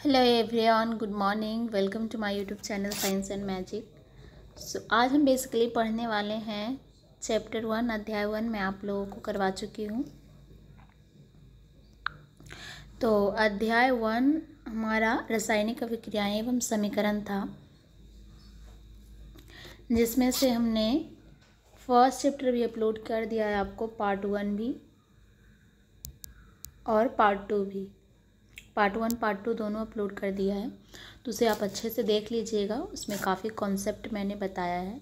Hello everyone, good morning. Welcome to my YouTube channel science and magic. आज हम basically पढ़ने वाले हैं चैप्टर 1 अध्याय 1 मैं आप लोगों को करवा चुकी हूँ। तो अध्याय 1 हमारा रासायनिक अभिक्रियाएं एवं समीकरण था, जिसमें से हमने फर्स्ट चैप्टर भी अपलोड कर दिया है आपको, पार्ट 1 भी और पार्ट 2 भी। पार्ट 1 पार्ट 2 दोनों अपलोड कर दिया है, तो उसे आप अच्छे से देख लीजिएगा। उसमें काफ़ी कॉन्सेप्ट मैंने बताया है।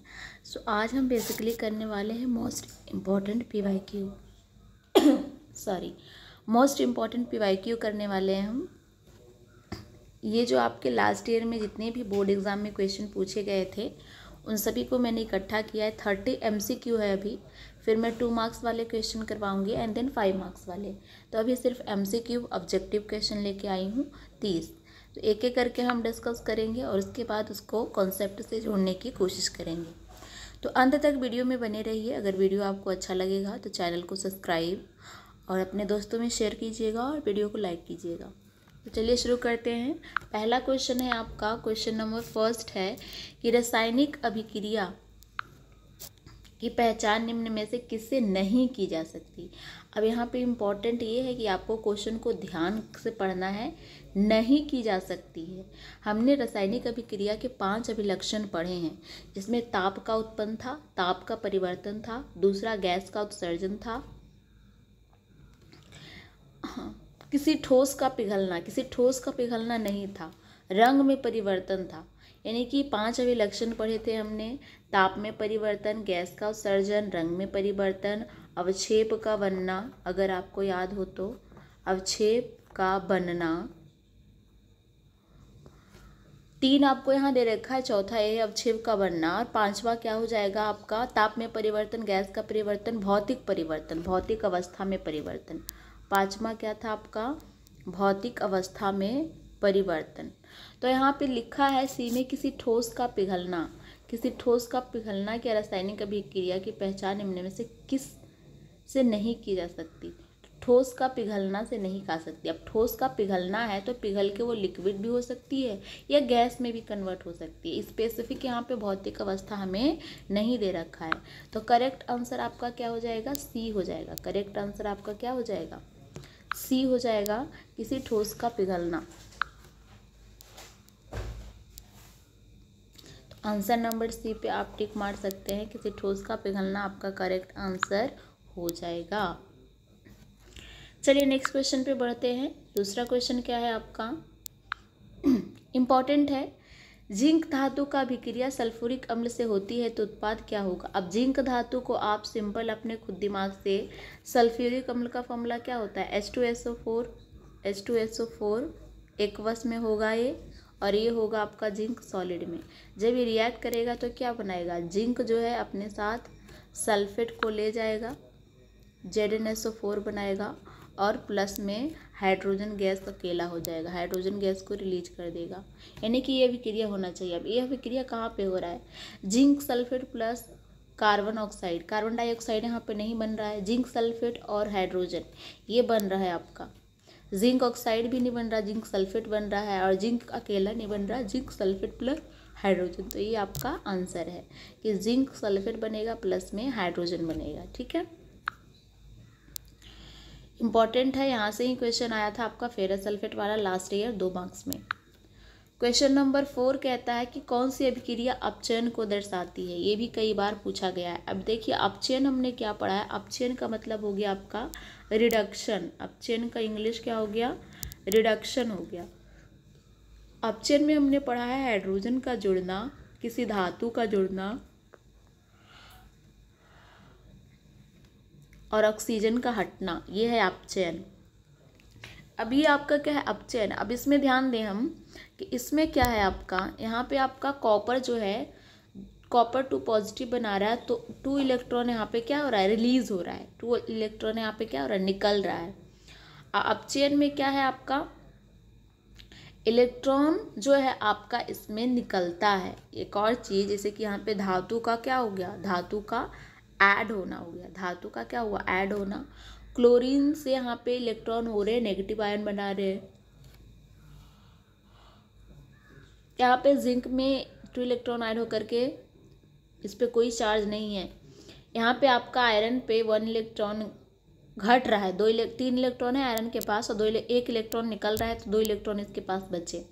आज हम बेसिकली करने वाले हैं मोस्ट इम्पॉर्टेंट PYQ करने वाले हैं हम। ये जो आपके लास्ट ईयर में जितने भी बोर्ड एग्ज़ाम में क्वेश्चन पूछे गए थे उन सभी को मैंने इकट्ठा किया है। 30 MCQ है अभी, फिर मैं 2 मार्क्स वाले क्वेश्चन करवाऊंगी एंड देन 5 मार्क्स वाले। तो अभी सिर्फ MCQ ऑब्जेक्टिव क्वेश्चन लेके आई हूँ 30। तो एक एक करके हम डिस्कस करेंगे और उसके बाद उसको कॉन्सेप्ट से जोड़ने की कोशिश करेंगे। तो अंत तक वीडियो में बने रहिए। अगर वीडियो आपको अच्छा लगेगा तो चैनल को सब्सक्राइब और अपने दोस्तों में शेयर कीजिएगा और वीडियो को लाइक कीजिएगा। तो चलिए शुरू करते हैं। पहला क्वेश्चन है आपका, क्वेश्चन नंबर फर्स्ट है कि रासायनिक अभिक्रिया की पहचान निम्न में से किससे नहीं की जा सकती। अब यहाँ पे इम्पॉर्टेंट ये है कि आपको क्वेश्चन को ध्यान से पढ़ना है। नहीं की जा सकती है। हमने रासायनिक अभिक्रिया के 5 अभिलक्षण पढ़े हैं, जिसमें ताप का उत्पन्न था, ताप का परिवर्तन था, दूसरा गैस का उत्सर्जन था, किसी ठोस का पिघलना नहीं था, रंग में परिवर्तन था। यानी कि 5 अभिलक्षण पढ़े थे हमने। ताप में परिवर्तन, गैस का उत्सर्जन, रंग में परिवर्तन, अवक्षेप का बनना, अगर आपको याद हो तो अवक्षेप का बनना। 3 आपको यहाँ दे रखा है, चौथा ये अवक्षेप का बनना, और 5वां क्या हो जाएगा आपका, ताप में परिवर्तन, गैस का परिवर्तन, भौतिक परिवर्तन, भौतिक अवस्था में परिवर्तन। 5वां क्या था आपका, भौतिक अवस्था में परिवर्तन। तो यहाँ पे लिखा है सी में किसी ठोस का पिघलना। किसी ठोस का पिघलना क्या रासायनिक अभिक्रिया की पहचान निम्न में से किस से नहीं की जा सकती। ठोस का पिघलना से नहीं खा सकती। अब ठोस का पिघलना है तो पिघल के वो लिक्विड भी हो सकती है या गैस में भी कन्वर्ट हो सकती है। स्पेसिफिक यहाँ पे भौतिक अवस्था हमें नहीं दे रखा है। तो करेक्ट आंसर आपका क्या हो जाएगा, सी हो जाएगा। करेक्ट आंसर आपका क्या हो जाएगा, सी हो जाएगा, किसी ठोस का पिघलना। तो आंसर नंबर सी पे आप टिक मार सकते हैं। किसी ठोस का पिघलना आपका करेक्ट आंसर हो जाएगा। चलिए नेक्स्ट क्वेश्चन पे बढ़ते हैं। दूसरा क्वेश्चन क्या है आपका, इम्पॉर्टेंट है। जिंक धातु का अभिक्रिया सल्फ्यूरिक अम्ल से होती है तो उत्पाद क्या होगा। अब जिंक धातु को आप सिंपल अपने खुद दिमाग से, सल्फ्यूरिक अम्ल का फॉर्मूला क्या होता है, H2SO4 एक्वस में होगा ये, और ये होगा आपका जिंक सॉलिड में। जब ये रिएक्ट करेगा तो क्या बनाएगा, जिंक जो है अपने साथ सल्फेट को ले जाएगा, ZnSO4 बनाएगा, और प्लस में हाइड्रोजन गैस अकेला हो जाएगा, हाइड्रोजन गैस को रिलीज कर देगा। यानी कि ये अभिक्रिया होना चाहिए। अब ये अभिक्रिया कहाँ पे हो रहा है, zinc sulphate plus carbon oxide, carbon dioxide यहाँ पे नहीं बन रहा है, जिंक सल्फेट और हाइड्रोजन ये बन रहा है आपका। जिंक ऑक्साइड भी नहीं बन रहा, जिंक सल्फेट बन रहा है, और जिंक अकेला नहीं बन रहा, जिंक सल्फेट प्लस हाइड्रोजन। तो ये आपका आंसर है कि जिंक सल्फेट बनेगा प्लस में हाइड्रोजन बनेगा। ठीक है, इंपॉर्टेंट है। यहाँ से ही क्वेश्चन आया था आपका फेरस सल्फेट वाला लास्ट ईयर 2 मार्क्स में। क्वेश्चन नंबर 4 कहता है कि कौन सी अभिक्रिया अपचयन को दर्शाती है। ये भी कई बार पूछा गया है। अब देखिए अपचयन हमने क्या पढ़ा है, अपचयन का मतलब हो गया आपका रिडक्शन। अपचयन का इंग्लिश क्या हो गया, रिडक्शन हो गया। अपचयन में हमने पढ़ा है हाइड्रोजन का जुड़ना, किसी धातु का जुड़ना और ऑक्सीजन का हटना, ये है अपचयन। अब ये आपका क्या है, अपचयन। अब इसमें ध्यान दें हम कि इसमें क्या है आपका, यहाँ पे आपका कॉपर जो है, कॉपर 2 पॉजिटिव बना रहा है, तो 2 इलेक्ट्रॉन यहाँ पे क्या हो रहा है, रिलीज हो रहा है। 2 इलेक्ट्रॉन यहाँ पे क्या हो रहा है, निकल रहा है। अपचयन में क्या है आपका, इलेक्ट्रॉन जो है आपका इसमें निकलता है। एक और चीज़, जैसे कि यहाँ पे धातु का क्या हो गया, धातु का ऐड होना हो गया। धातु का क्या हुआ, ऐड होना। क्लोरीन से यहाँ पे इलेक्ट्रॉन हो रहे हैं, नेगेटिव आयन बना रहे हैं। यहाँ पे जिंक में 2 इलेक्ट्रॉन ऐड होकर के इस पर कोई चार्ज नहीं है। यहाँ पे आपका आयरन पे 1 इलेक्ट्रॉन घट रहा है, 3 इलेक्ट्रॉन है आयरन के पास और 1 इलेक्ट्रॉन निकल रहा है, तो 2 इलेक्ट्रॉन इसके पास बचे।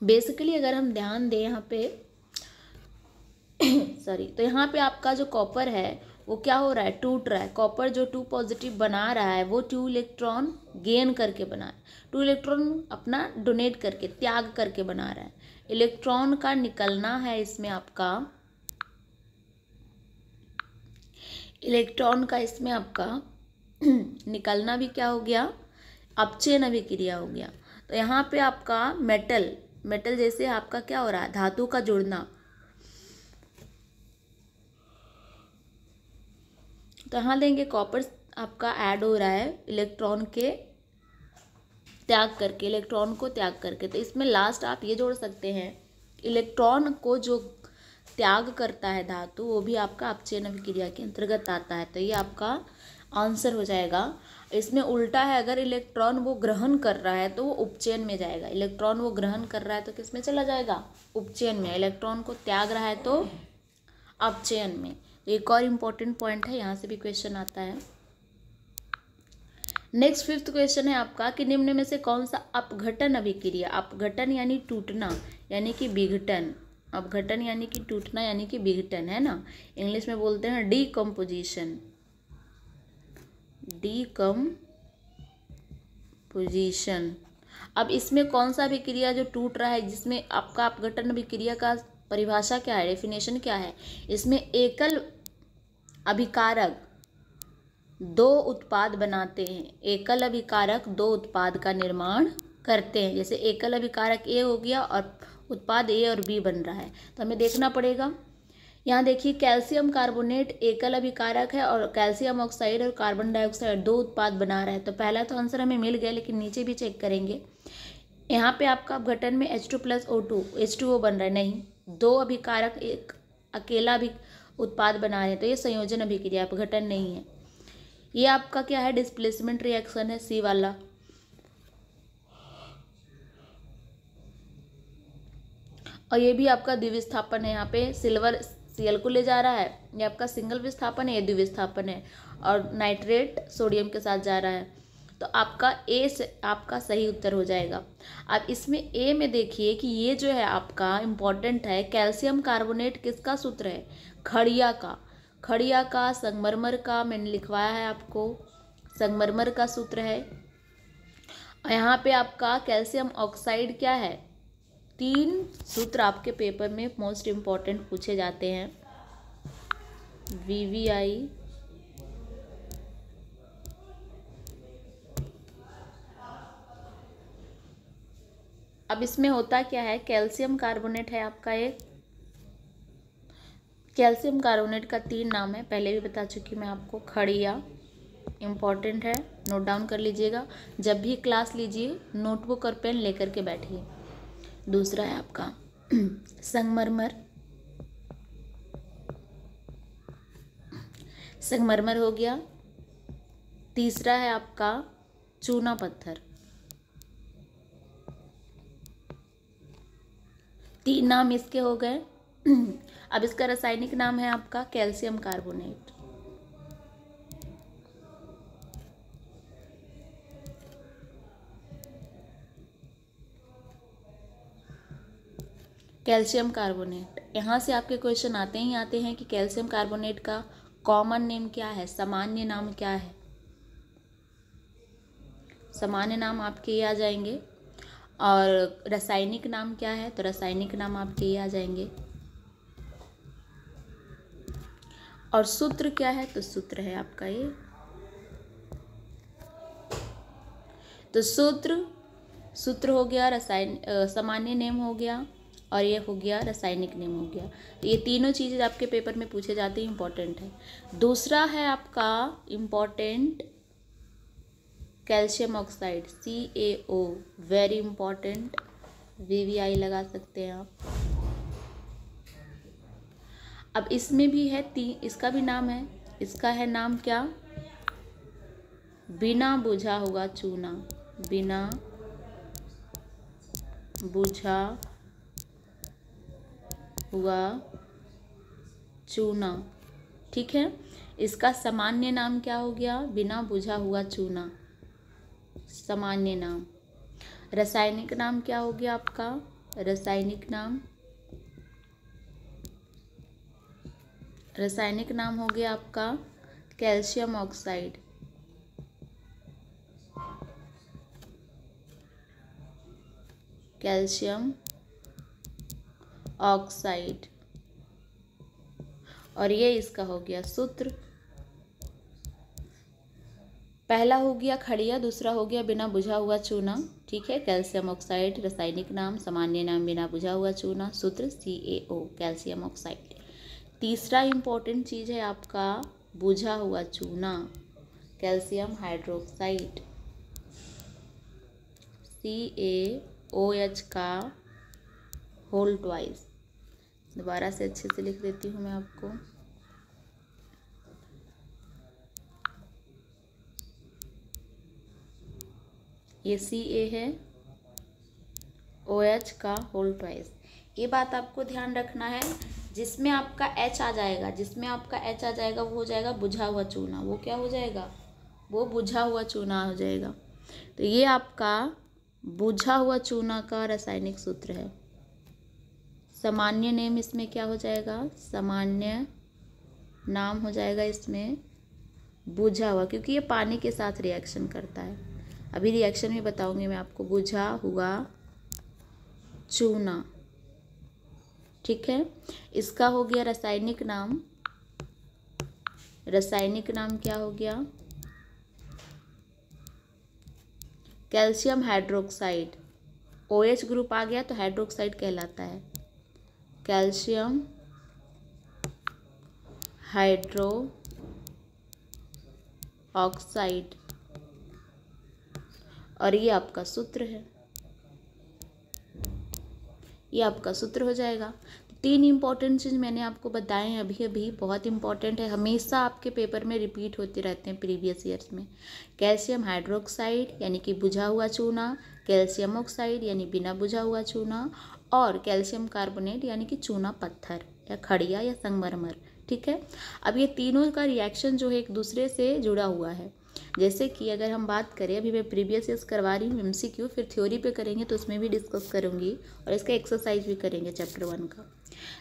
बेसिकली अगर हम ध्यान दें यहाँ पे सॉरी, तो यहाँ पे आपका जो कॉपर है वो क्या हो रहा है, टूट रहा है। कॉपर जो 2 पॉजिटिव बना रहा है वो 2 इलेक्ट्रॉन गेन करके बना रहा है, 2 इलेक्ट्रॉन अपना डोनेट करके, त्याग करके बना रहा है। इलेक्ट्रॉन का निकलना है इसमें आपका, इलेक्ट्रॉन का इसमें आपका निकलना भी क्या हो गया, अपचयन अभिक्रिया हो गया। तो यहाँ पे आपका मेटल जैसे आपका क्या हो रहा है, धातु का जुड़ना। तो यहाँ लेंगे कॉपर आपका ऐड हो रहा है इलेक्ट्रॉन के त्याग करके, इलेक्ट्रॉन को त्याग करके। तो इसमें लास्ट आप ये जोड़ सकते हैं, इलेक्ट्रॉन को जो त्याग करता है धातु वो भी आपका अपचयन अभिक्रिया के अंतर्गत आता है। तो ये आपका आंसर हो जाएगा। इसमें उल्टा है, अगर इलेक्ट्रॉन वो ग्रहण कर रहा है तो वो उपचयन में जाएगा। इलेक्ट्रॉन वो ग्रहण कर रहा है तो किस में चला जाएगा, उपचयन में। इलेक्ट्रॉन को त्याग रहा है तो अपचयन में। तो एक और इम्पोर्टेंट पॉइंट है, यहाँ से भी क्वेश्चन आता है। नेक्स्ट 5th क्वेश्चन है आपका कि निम्न में से कौन सा अपघटन अभिक्रिया, अपघटन यानी टूटना यानी कि विघटन, अपघटन यानी कि टूटना यानी कि विघटन है ना, इंग्लिश में बोलते हैं डीकम्पोजिशन, डीकम्पोजिशन। अब इसमें कौन सा अभिक्रिया जो टूट रहा है, जिसमें आपका अपघटन अभिक्रिया का परिभाषा क्या है, डेफिनेशन क्या है। इसमें एकल अभिकारक 2 उत्पाद बनाते हैं, एकल अभिकारक 2 उत्पाद का निर्माण करते हैं। जैसे एकल अभिकारक ए हो गया और उत्पाद ए और बी बन रहा है, तो हमें देखना पड़ेगा। यहाँ देखिए कैल्शियम कार्बोनेट एकल अभिकारक है और कैल्शियम ऑक्साइड और कार्बन डाइऑक्साइड 2 उत्पाद बना रहा है। तो पहला तो आंसर हमें मिल गया, लेकिन नीचे भी चेक करेंगे। यहाँ पे आपका अपघटन में H2+O2 H2O बन रहा है, नहीं, 2 अभिकारक एक अकेला भी उत्पाद बना रहे हैं, तो ये संयोजन अभिक्रिया, अपघटन नहीं है। ये आपका क्या है, डिस्प्लेसमेंट रिएक्शन है, सी वाला। और ये भी आपका द्विविस्थापन है, यहाँ पे सिल्वर Cl को ले जा रहा है, ये आपका सिंगल विस्थापन है, ये द्विविस्थापन है, और नाइट्रेट सोडियम के साथ जा रहा है। तो आपका ए से आपका सही उत्तर हो जाएगा। अब इसमें ए में देखिए कि ये जो है आपका इम्पॉर्टेंट है, कैल्शियम कार्बोनेट किसका सूत्र है, खड़िया का, खड़िया का, संगमरमर का, मैंने लिखवाया है आपको, संगमरमर का सूत्र है। और यहाँ पे आपका कैल्शियम ऑक्साइड क्या है, 3 सूत्र आपके पेपर में मोस्ट इम्पॉर्टेंट पूछे जाते हैं, VVI, अब इसमें होता क्या है, कैल्शियम कार्बोनेट है आपका एक, कैल्शियम कार्बोनेट का 3 नाम है, पहले भी बता चुकी मैं आपको। खड़िया इम्पॉर्टेंट है, नोट डाउन कर लीजिएगा, जब भी क्लास लीजिए नोटबुक और पेन लेकर के बैठिए। दूसरा है आपका संगमरमर, संगमरमर हो गया। तीसरा है आपका चूना पत्थर। 3 नाम इसके हो गए। अब इसका रासायनिक नाम है आपका कैल्शियम कार्बोनेट। कैल्शियम कार्बोनेट, यहाँ से आपके क्वेश्चन आते ही आते हैं कि कैल्शियम कार्बोनेट का कॉमन नेम क्या है, सामान्य नाम क्या है। सामान्य नाम आपके ये आ जाएंगे, और रासायनिक नाम क्या है, तो रासायनिक नाम आपके ये आ जाएंगे। और सूत्र क्या है, तो सूत्र है आपका ये, तो सूत्र हो गया, सामान्य नेम हो गया, और ये हो गया रासायनिक नेम हो गया। तो ये तीनों चीज़ें आपके पेपर में पूछे जाते हैं, इंपॉर्टेंट है। दूसरा है आपका important calcium oxide, CaO, very important, VVI लगा सकते हैं आप। अब इसमें भी है इसका भी नाम है, इसका है नाम क्या, बिना बुझा हुआ चूना, बिना बुझा हुआ चूना। ठीक है, इसका सामान्य नाम क्या हो गया? बिना बुझा हुआ चूना, सामान्य नाम। रासायनिक नाम क्या हो गया आपका? रासायनिक नाम, रासायनिक नाम हो गया आपका कैल्शियम ऑक्साइड। Calcium oxide. और ये इसका हो गया सूत्र। पहला हो गया खड़िया, दूसरा हो गया बिना बुझा हुआ चूना। ठीक है, कैल्शियम ऑक्साइड रासायनिक नाम, सामान्य नाम बिना बुझा हुआ चूना, सूत्र CaO कैल्शियम ऑक्साइड। तीसरा इंपॉर्टेंट चीज है आपका बुझा हुआ चूना, कैल्शियम हाइड्रोक्साइड, CaOH का होल ट्वाइस। दोबारा से अच्छे से लिख देती हूँ मैं आपको। ये Ca है, OH का होल ट्वाइस। ये बात आपको ध्यान रखना है, जिसमें आपका H आ जाएगा, जिसमें आपका H आ जाएगा वो हो जाएगा बुझा हुआ चूना। वो क्या हो जाएगा? वो बुझा हुआ चूना हो जाएगा। तो ये आपका बुझा हुआ चूना का रासायनिक सूत्र है। सामान्य नेम इसमें क्या हो जाएगा? सामान्य नाम हो जाएगा इसमें बुझा हुआ, क्योंकि ये पानी के साथ रिएक्शन करता है। अभी रिएक्शन में बताऊंगी मैं आपको। बुझा हुआ चूना। ठीक है, इसका हो गया रासायनिक नाम। रासायनिक नाम क्या हो गया? Calcium hydroxide. OH ग्रुप आ गया तो हाइड्रोक्साइड कहलाता है। Calcium hydro oxide. और ये आपका सूत्र है, ये आपका सूत्र हो जाएगा। तीन इंपॉर्टेंट चीज़ मैंने आपको बताए हैं अभी अभी, बहुत इंपॉर्टेंट है, हमेशा आपके पेपर में रिपीट होते रहते हैं प्रीवियस ईयर्स में। कैल्शियम हाइड्रोक्साइड यानी कि बुझा हुआ चूना, कैल्शियम ऑक्साइड यानी बिना बुझा हुआ चूना, और कैल्शियम कार्बोनेट यानी कि चूना पत्थर या खड़िया या संगमरमर। ठीक है, अब ये तीनों का रिएक्शन जो है एक दूसरे से जुड़ा हुआ है। जैसे कि अगर हम बात करें, अभी मैं प्रीवियस ईयर्स करवा रही हूँ MCQ, फिर थ्योरी पे करेंगे तो उसमें भी डिस्कस करूँगी और इसका एक्सरसाइज भी करेंगे चैप्टर 1 का।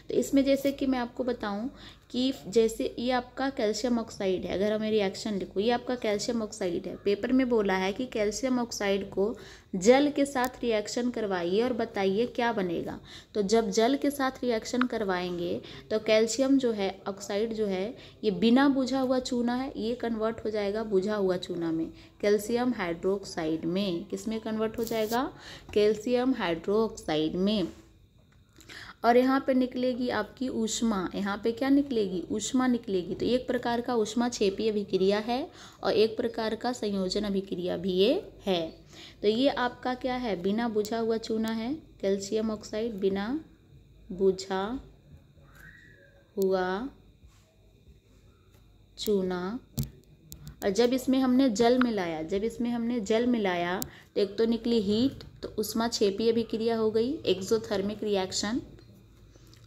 तो इसमें जैसे कि मैं आपको बताऊं कि जैसे ये आपका कैल्शियम ऑक्साइड है, अगर हमें रिएक्शन लिखो, ये आपका कैल्शियम ऑक्साइड है। पेपर में बोला है कि कैल्शियम ऑक्साइड को जल के साथ रिएक्शन करवाइए और बताइए क्या बनेगा। तो जब जल के साथ रिएक्शन करवाएंगे तो कैल्शियम जो है ऑक्साइड जो है ये बिना बुझा हुआ चूना है, ये कन्वर्ट हो जाएगा बुझा हुआ चूना में, कैल्शियम हाइड्रोक्साइड में। किस में कन्वर्ट हो जाएगा? कैल्शियम हाइड्रोक्साइड में। और यहाँ पे निकलेगी आपकी ऊष्मा। यहाँ पे क्या निकलेगी? ऊष्मा निकलेगी। तो एक प्रकार का ऊष्मा क्षेपीय अभिक्रिया है और एक प्रकार का संयोजन अभिक्रिया भी ये है। तो ये आपका क्या है? बिना बुझा हुआ चूना है, कैल्शियम ऑक्साइड बिना बुझा हुआ चूना। और जब इसमें हमने जल मिलाया, तो एक तो निकली हीट, तो ऊष्मा क्षेपीय अभिक्रिया हो गई, एक्सोथर्मिक रिएक्शन।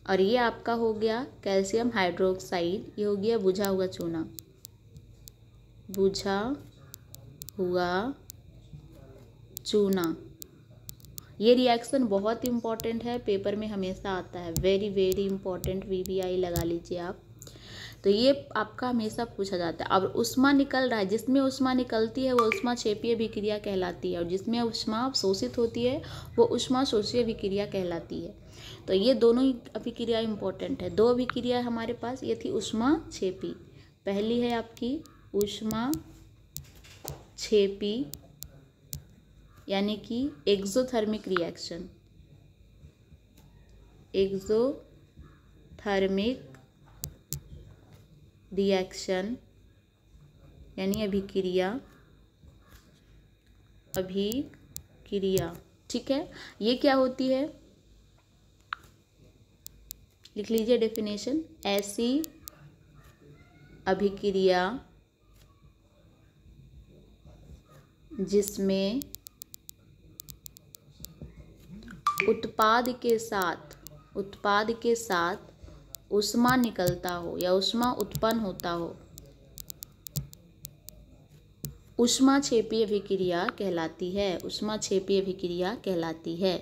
और ये आपका हो गया कैल्शियम हाइड्रोक्साइड, ये हो गया बुझा हुआ चूना, बुझा हुआ चूना। ये रिएक्शन बहुत इंपॉर्टेंट है, पेपर में हमेशा आता है, वेरी वेरी इंपॉर्टेंट, VVI लगा लीजिए आप। तो ये आपका हमेशा पूछा जाता है। अब ऊष्मा निकल रहा है, जिसमें ऊष्मा निकलती है वो ऊष्मा क्षेपीय अभिक्रिया कहलाती है, और जिसमें ऊष्मा अवशोषित होती है वो ऊष्मा शोषीय अभिक्रिया कहलाती है। तो ये दोनों ही अभिक्रिया इंपॉर्टेंट है। दो अभिक्रिया हमारे पास, ये थी ऊष्मा क्षेपी। पहली है आपकी ऊष्मा क्षेपी यानी कि एक्सोथर्मिक रिएक्शन, एक्सोथर्मिक रिएक्शन यानी अभिक्रिया। ठीक है, ये क्या होती है? लिख लीजिए डेफिनेशन। ऐसी अभिक्रिया जिसमें उत्पाद के साथ उत्पाद के साथ ऊष्मा निकलता हो या ऊष्मा उत्पन्न होता हो, ऊष्माक्षेपीय अभिक्रिया कहलाती है। ऊष्माक्षेपीय अभिक्रिया कहलाती है।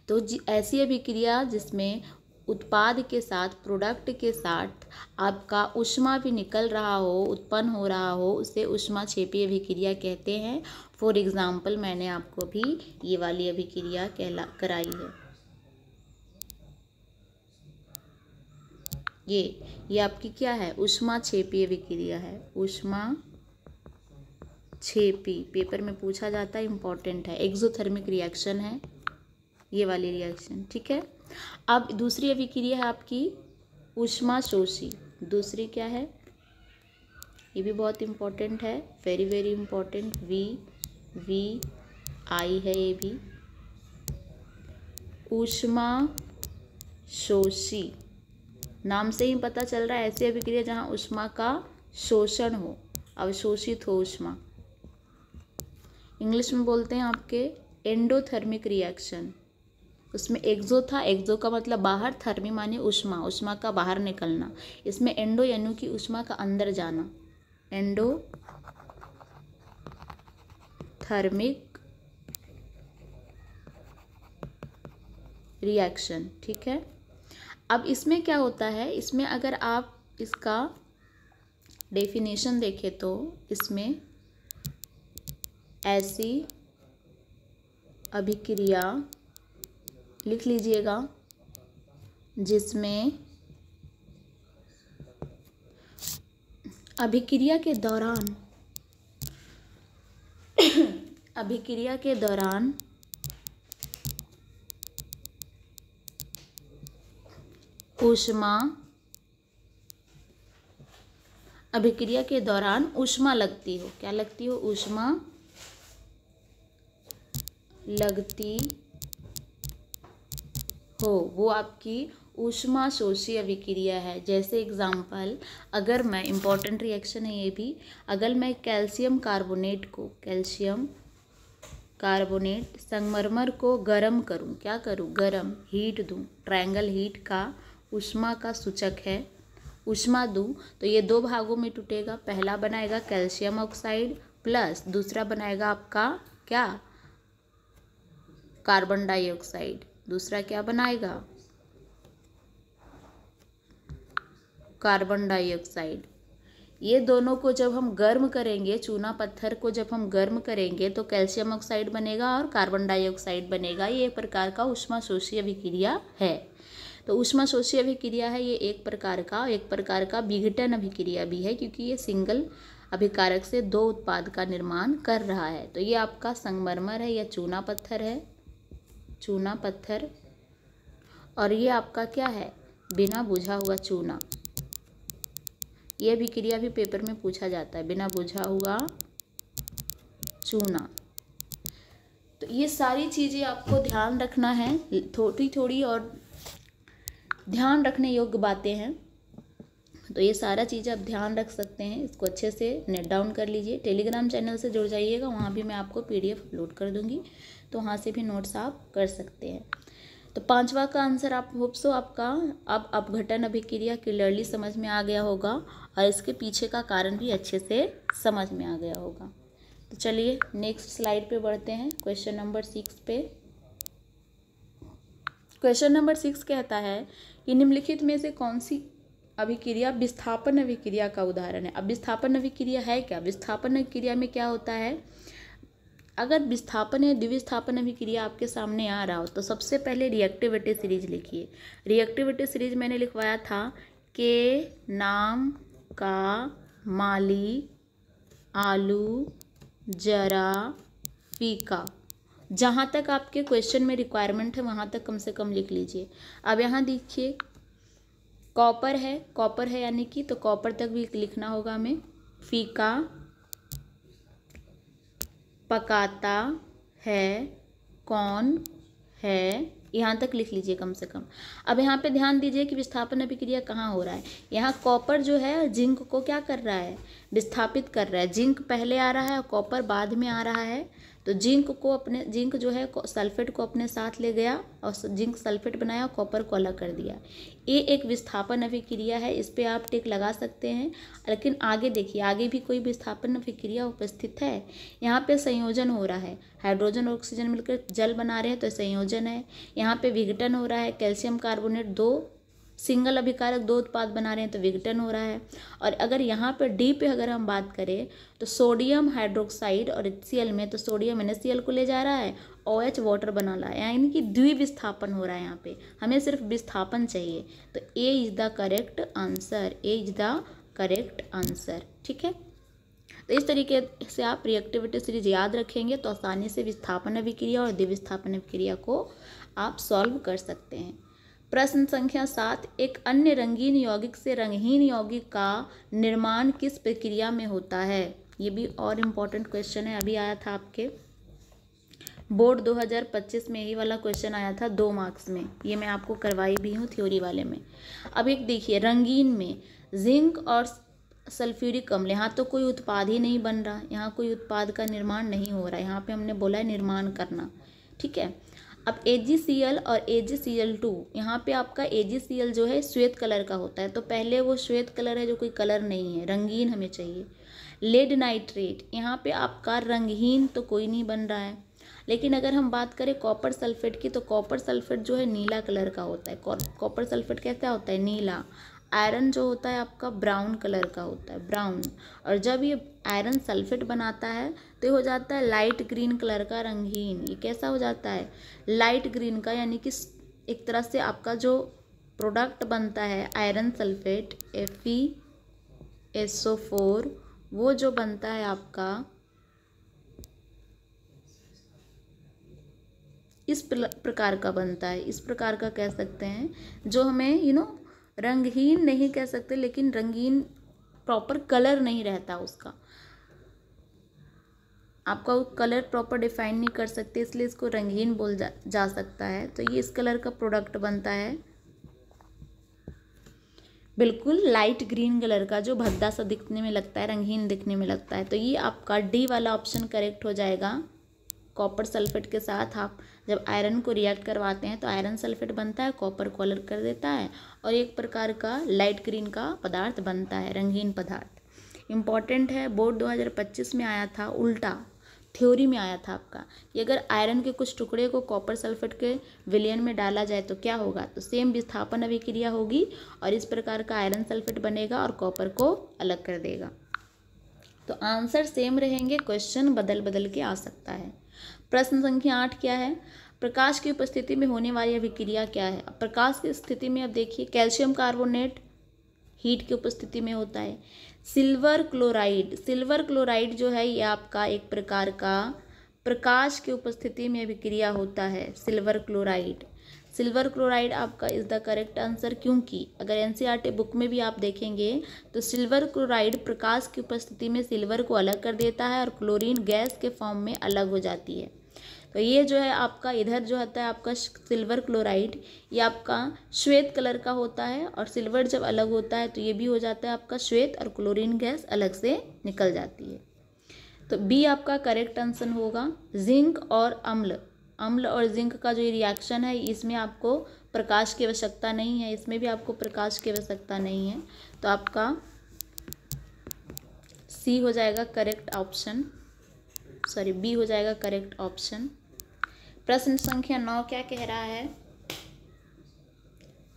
तो ऐसी अभिक्रिया जिसमें उत्पाद के साथ, प्रोडक्ट के साथ आपका ऊष्मा भी निकल रहा हो, उत्पन्न हो रहा हो, उसे ऊष्माक्षेपीय अभिक्रिया कहते हैं। फॉर एग्जाम्पल मैंने आपको भी ये वाली अभिक्रिया कराई है। ये आपकी क्या है? ऊष्माक्षेपीय अभिक्रिया है। ऊष्माक्षेपी पेपर में पूछा जाता है, इंपॉर्टेंट है। एक्सोथर्मिक रिएक्शन है ये वाली रिएक्शन, ठीक है। अब दूसरी अभिक्रिया है आपकी ऊष्माशोषी। दूसरी क्या है? ये भी बहुत इंपॉर्टेंट है, वेरी वेरी इंपॉर्टेंट। वी आई है ये भी। ऊष्माशोषी नाम से ही पता चल रहा है ऐसी अभिक्रिया जहाँ ऊष्मा का शोषण हो, अवशोषित हो ऊष्मा। इंग्लिश में बोलते हैं आपके एंडोथर्मिक रिएक्शन। उसमें एक्सो था, एक्सो का मतलब बाहर, थर्मी माने ऊष्मा, ऊष्मा का बाहर निकलना। इसमें एंडो यानी कि ऊष्मा का अंदर जाना, एंडोथर्मिक रिएक्शन, ठीक है। अब इसमें क्या होता है, इसमें अगर आप इसका डेफिनेशन देखें तो इसमें ऐसी अभिक्रिया लिख लीजिएगा जिसमें अभिक्रिया के दौरान ऊष्मा लगती हो। क्या लगती हो? ऊष्मा लगती हो, वो आपकी ऊष्माशोषी अभिक्रिया है। जैसे एग्जाम्पल, अगर मैं, इंपॉर्टेंट रिएक्शन है ये भी, अगर मैं कैल्शियम कार्बोनेट संगमरमर को गर्म करूं, क्या करूं? गर्म, हीट दूं। ट्रायंगल हीट का ऊष्मा का सूचक है, ऊष्मा दूं तो ये दो भागों में टूटेगा। पहला बनाएगा कैल्शियम ऑक्साइड प्लस दूसरा बनाएगा आपका क्या? Carbon dioxide. दूसरा क्या बनाएगा? Carbon dioxide. ये दोनों को जब हम गर्म करेंगे, चूना पत्थर को जब हम गर्म करेंगे तो कैल्शियम ऑक्साइड बनेगा और कार्बन डाइऑक्साइड बनेगा। ये एक प्रकार का ऊष्माशोषी अभिक्रिया है। तो ऊष्माशोषी अभिक्रिया है ये एक प्रकार का विघटन अभिक्रिया भी है, क्योंकि ये सिंगल अभिकारक से दो उत्पाद का निर्माण कर रहा है। तो ये आपका संगमरमर है या चूना पत्थर है, चूना पत्थर। और ये आपका क्या है? बिना बुझा हुआ चूना। यह अभिक्रिया भी पेपर में पूछा जाता है, बिना बुझा हुआ चूना। तो ये सारी चीज़ें आपको ध्यान रखना है, थोड़ी थोड़ी और ध्यान रखने योग्य बातें हैं। तो ये सारा चीज़ आप ध्यान रख सकते हैं, इसको अच्छे से नोट डाउन कर लीजिए। टेलीग्राम चैनल से जुड़ जाइएगा, वहाँ भी मैं आपको PDF अपलोड कर दूँगी, तो वहाँ से भी नोट्स आप कर सकते हैं। तो पांचवा का आंसर आप होप सो आपका अब अपघटन अभिक्रिया क्लियरली समझ में आ गया होगा और इसके पीछे का कारण भी अच्छे से समझ में आ गया होगा। तो चलिए नेक्स्ट स्लाइड पे बढ़ते हैं, क्वेश्चन नंबर 6 पे। क्वेश्चन नंबर 6 कहता है कि निम्नलिखित में से कौन सी अभिक्रिया विस्थापन अभिक्रिया का उदाहरण है। अब विस्थापन अभिक्रिया है क्या? विस्थापन अभिक्रिया में क्या होता है, अगर विस्थापन या द्विविस्थापन अभिक्रिया आपके सामने आ रहा हो तो सबसे पहले रिएक्टिविटी सीरीज लिखिए। रिएक्टिविटी सीरीज मैंने लिखवाया था के नाम का माली आलू जरा फीका। जहाँ तक आपके क्वेश्चन में रिक्वायरमेंट है वहाँ तक कम से कम लिख लीजिए। अब यहाँ देखिए कॉपर है यानी कि, तो कॉपर तक भी लिखना होगा हमें। फीका पकाता है, कौन है, यहाँ तक लिख लीजिए कम से कम। अब यहाँ पे ध्यान दीजिए कि विस्थापन अभिक्रिया कहाँ हो रहा है। यहाँ कॉपर जो है जिंक को क्या कर रहा है? विस्थापित कर रहा है। जिंक पहले आ रहा है और कॉपर बाद में आ रहा है। तो जिंक जो है सल्फेट को अपने साथ ले गया और जिंक सल्फेट बनाया, कॉपर को अलग कर दिया। ये एक विस्थापन अभिक्रिया है, इस पे आप टिक लगा सकते हैं। लेकिन आगे देखिए, आगे भी कोई विस्थापन अभिक्रिया उपस्थित है। यहाँ पे संयोजन हो रहा है, हाइड्रोजन और ऑक्सीजन मिलकर जल बना रहे हैं तो संयोजन है। यहाँ पे विघटन हो रहा है, कैल्शियम कार्बोनेट दो सिंगल अभिकारक दो उत्पाद बना रहे हैं तो विघटन हो रहा है। और अगर यहाँ पर डी पे अगर हम बात करें तो सोडियम हाइड्रोक्साइड और HCl में तो सोडियम NaCl को ले जा रहा है, OH वाटर बना रहा है, यानी कि द्विविस्थापन हो रहा है। यहाँ पे हमें सिर्फ विस्थापन चाहिए, तो A is the correct answer, A is the correct answer. ठीक है, तो इस तरीके से आप रिएक्टिविटी सीरीज याद रखेंगे तो आसानी से विस्थापन अभिक्रिया और द्विविस्थापन अभिक्रिया को आप सॉल्व कर सकते हैं। प्रश्न संख्या 7, एक अन्य रंगीन यौगिक से रंगहीन यौगिक का निर्माण किस प्रक्रिया में होता है? ये भी और इम्पोर्टेंट क्वेश्चन है, अभी आया था आपके बोर्ड 2025 में, यही वाला क्वेश्चन आया था 2 मार्क्स में, ये मैं आपको करवाई भी हूँ थ्योरी वाले में। अब एक देखिए, रंगीन में जिंक और सल्फ्यूरिक अम्ल, यहाँ तो कोई उत्पाद ही नहीं बन रहा, यहाँ कोई उत्पाद का निर्माण नहीं हो रहा है, यहाँ पे हमने बोला है निर्माण करना। ठीक है, अब AgCl और AgCl2, यहाँ पे आपका AgCl जो है श्वेत कलर का होता है, तो पहले वो श्वेत कलर है जो कोई कलर नहीं है, रंगीन हमें चाहिए। लेड नाइट्रेट, यहाँ पे आपका रंगहीन तो कोई नहीं बन रहा है। लेकिन अगर हम बात करें कॉपर सल्फेट की, तो कॉपर सल्फेट जो है नीला कलर का होता है। कॉपर सल्फेट कैसा होता है? नीला। आयरन जो होता है आपका ब्राउन कलर का होता है, ब्राउन। और जब ये आयरन सल्फेट बनाता है तो ये हो जाता है लाइट ग्रीन कलर का, रंगहीन। ये कैसा हो जाता है? लाइट ग्रीन का, यानी कि एक तरह से आपका जो प्रोडक्ट बनता है आयरन सल्फेट FeSO4, वो जो बनता है आपका इस प्रकार का बनता है, इस प्रकार का कह सकते हैं, जो हमें रंगहीन नहीं कह सकते, लेकिन रंगीन प्रॉपर कलर नहीं रहता उसका, आपका वो कलर प्रॉपर डिफाइन नहीं कर सकते, इसलिए इसको रंगीन बोल जा सकता है। तो ये इस कलर का प्रोडक्ट बनता है, बिल्कुल लाइट ग्रीन कलर का, जो भद्दा सा दिखने में लगता है, रंगीन दिखने में लगता है। तो ये आपका डी वाला ऑप्शन करेक्ट हो जाएगा। कॉपर सल्फेट के साथ आप जब आयरन को रिएक्ट करवाते हैं तो आयरन सल्फेट बनता है, कॉपर को अलग कर देता है और एक प्रकार का लाइट ग्रीन का पदार्थ बनता है, रंगीन पदार्थ। इम्पॉर्टेंट है, बोर्ड 2025 में आया था, उल्टा थ्योरी में आया था आपका, कि अगर आयरन के कुछ टुकड़े को कॉपर सल्फेट के विलयन में डाला जाए तो क्या होगा? तो सेम विस्थापन अभिक्रिया होगी और इस प्रकार का आयरन सल्फेट बनेगा और कॉपर को अलग कर देगा। तो आंसर सेम रहेंगे, क्वेश्चन बदल बदल के आ सकता है। प्रश्न संख्या 8 क्या है? प्रकाश की उपस्थिति में होने वाली अभिक्रिया क्या है? प्रकाश की स्थिति में अब देखिए, कैल्शियम कार्बोनेट हीट की उपस्थिति में होता है। सिल्वर क्लोराइड जो है ये आपका एक प्रकार का प्रकाश की उपस्थिति में अभिक्रिया होता है, सिल्वर क्लोराइड आपका इज द करेक्ट आंसर। क्योंकि अगर NCERT बुक में भी आप देखेंगे तो सिल्वर क्लोराइड प्रकाश की उपस्थिति में सिल्वर को अलग कर देता है और क्लोरीन गैस के फॉर्म में अलग हो जाती है। तो ये जो है आपका इधर जो होता है आपका सिल्वर क्लोराइड, ये आपका श्वेत कलर का होता है और सिल्वर जब अलग होता है तो ये भी हो जाता है आपका श्वेत और क्लोरीन गैस अलग से निकल जाती है। तो बी आपका करेक्ट आंसर होगा। जिंक और अम्ल और जिंक का जो ये रिएक्शन है, इसमें आपको प्रकाश की आवश्यकता नहीं है, इसमें भी आपको प्रकाश की आवश्यकता नहीं है, तो आपका सी हो जाएगा करेक्ट ऑप्शन, सॉरी बी हो जाएगा करेक्ट ऑप्शन। प्रश्न संख्या 9 क्या कह रहा है?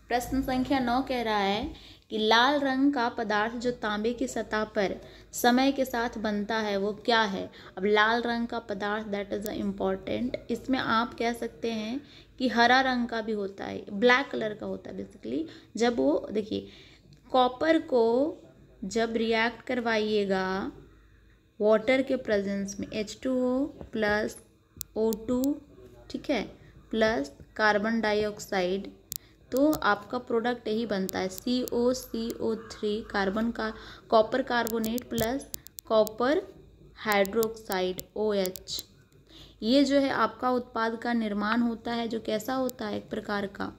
प्रश्न संख्या 9 कह रहा है कि लाल रंग का पदार्थ जो तांबे की सतह पर समय के साथ बनता है वो क्या है? अब लाल रंग का पदार्थ, दैट इज इम्पॉर्टेंट, इसमें आप कह सकते हैं कि हरा रंग का भी होता है, ब्लैक कलर का होता है बेसिकली। जब वो देखिए, कॉपर को जब रिएक्ट करवाइएगा वाटर के प्रेजेंस में, H2O प्लस O2, ठीक है, प्लस कार्बन डाइऑक्साइड, तो आपका प्रोडक्ट यही बनता है COCO3, copper carbonate plus copper hydroxide OH। ये जो है आपका उत्पाद का निर्माण होता है, जो कैसा होता है? एक प्रकार का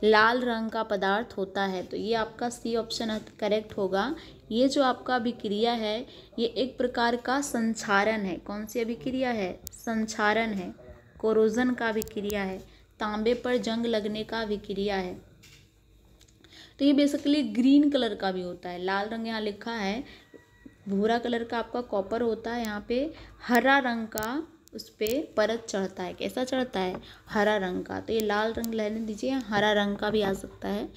लाल रंग का पदार्थ होता है। तो ये आपका सी ऑप्शन करेक्ट होगा। ये जो आपका अभिक्रिया है ये एक प्रकार का संक्षारण है। कौन सी अभिक्रिया है? संक्षारण है, कोरोजन का अभिक्रिया है, तांबे पर जंग लगने का अभिक्रिया है। तो ये बेसिकली ग्रीन कलर का भी होता है। लाल रंग यहाँ लिखा है, भूरा कलर का आपका कॉपर होता है, यहाँ पे हरा रंग का उस पर परत चढ़ता है। कैसा चढ़ता है? हरा रंग का। तो ये लाल रंग रहने दीजिए, हरा रंग का भी आ सकता है,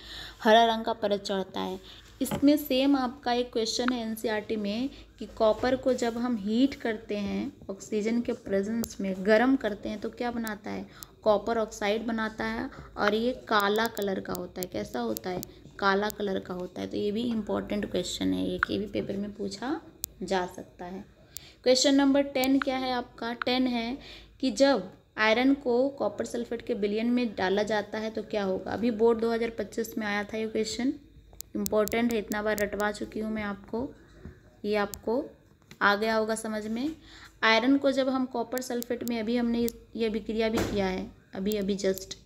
हरा रंग का परत चढ़ता है। इसमें सेम आपका एक क्वेश्चन है एनसीईआरटी में कि कॉपर को जब हम हीट करते हैं ऑक्सीजन के प्रेजेंस में, गर्म करते हैं, तो क्या बनाता है? कॉपर ऑक्साइड बनाता है, और ये काला कलर का होता है। कैसा होता है? काला कलर का होता है। तो ये भी इम्पॉर्टेंट क्वेश्चन है, ये भी पेपर में पूछा जा सकता है। क्वेश्चन नंबर 10 क्या है आपका? 10 है कि जब आयरन को कॉपर सल्फेट के विलयन में डाला जाता है तो क्या होगा? अभी बोर्ड 2025 में आया था ये क्वेश्चन, इम्पोर्टेंट है, इतना बार रटवा चुकी हूँ मैं आपको, ये आपको आ गया होगा समझ में। आयरन को जब हम कॉपर सल्फेट में, अभी हमने ये अभिक्रिया भी किया है, अभी जस्ट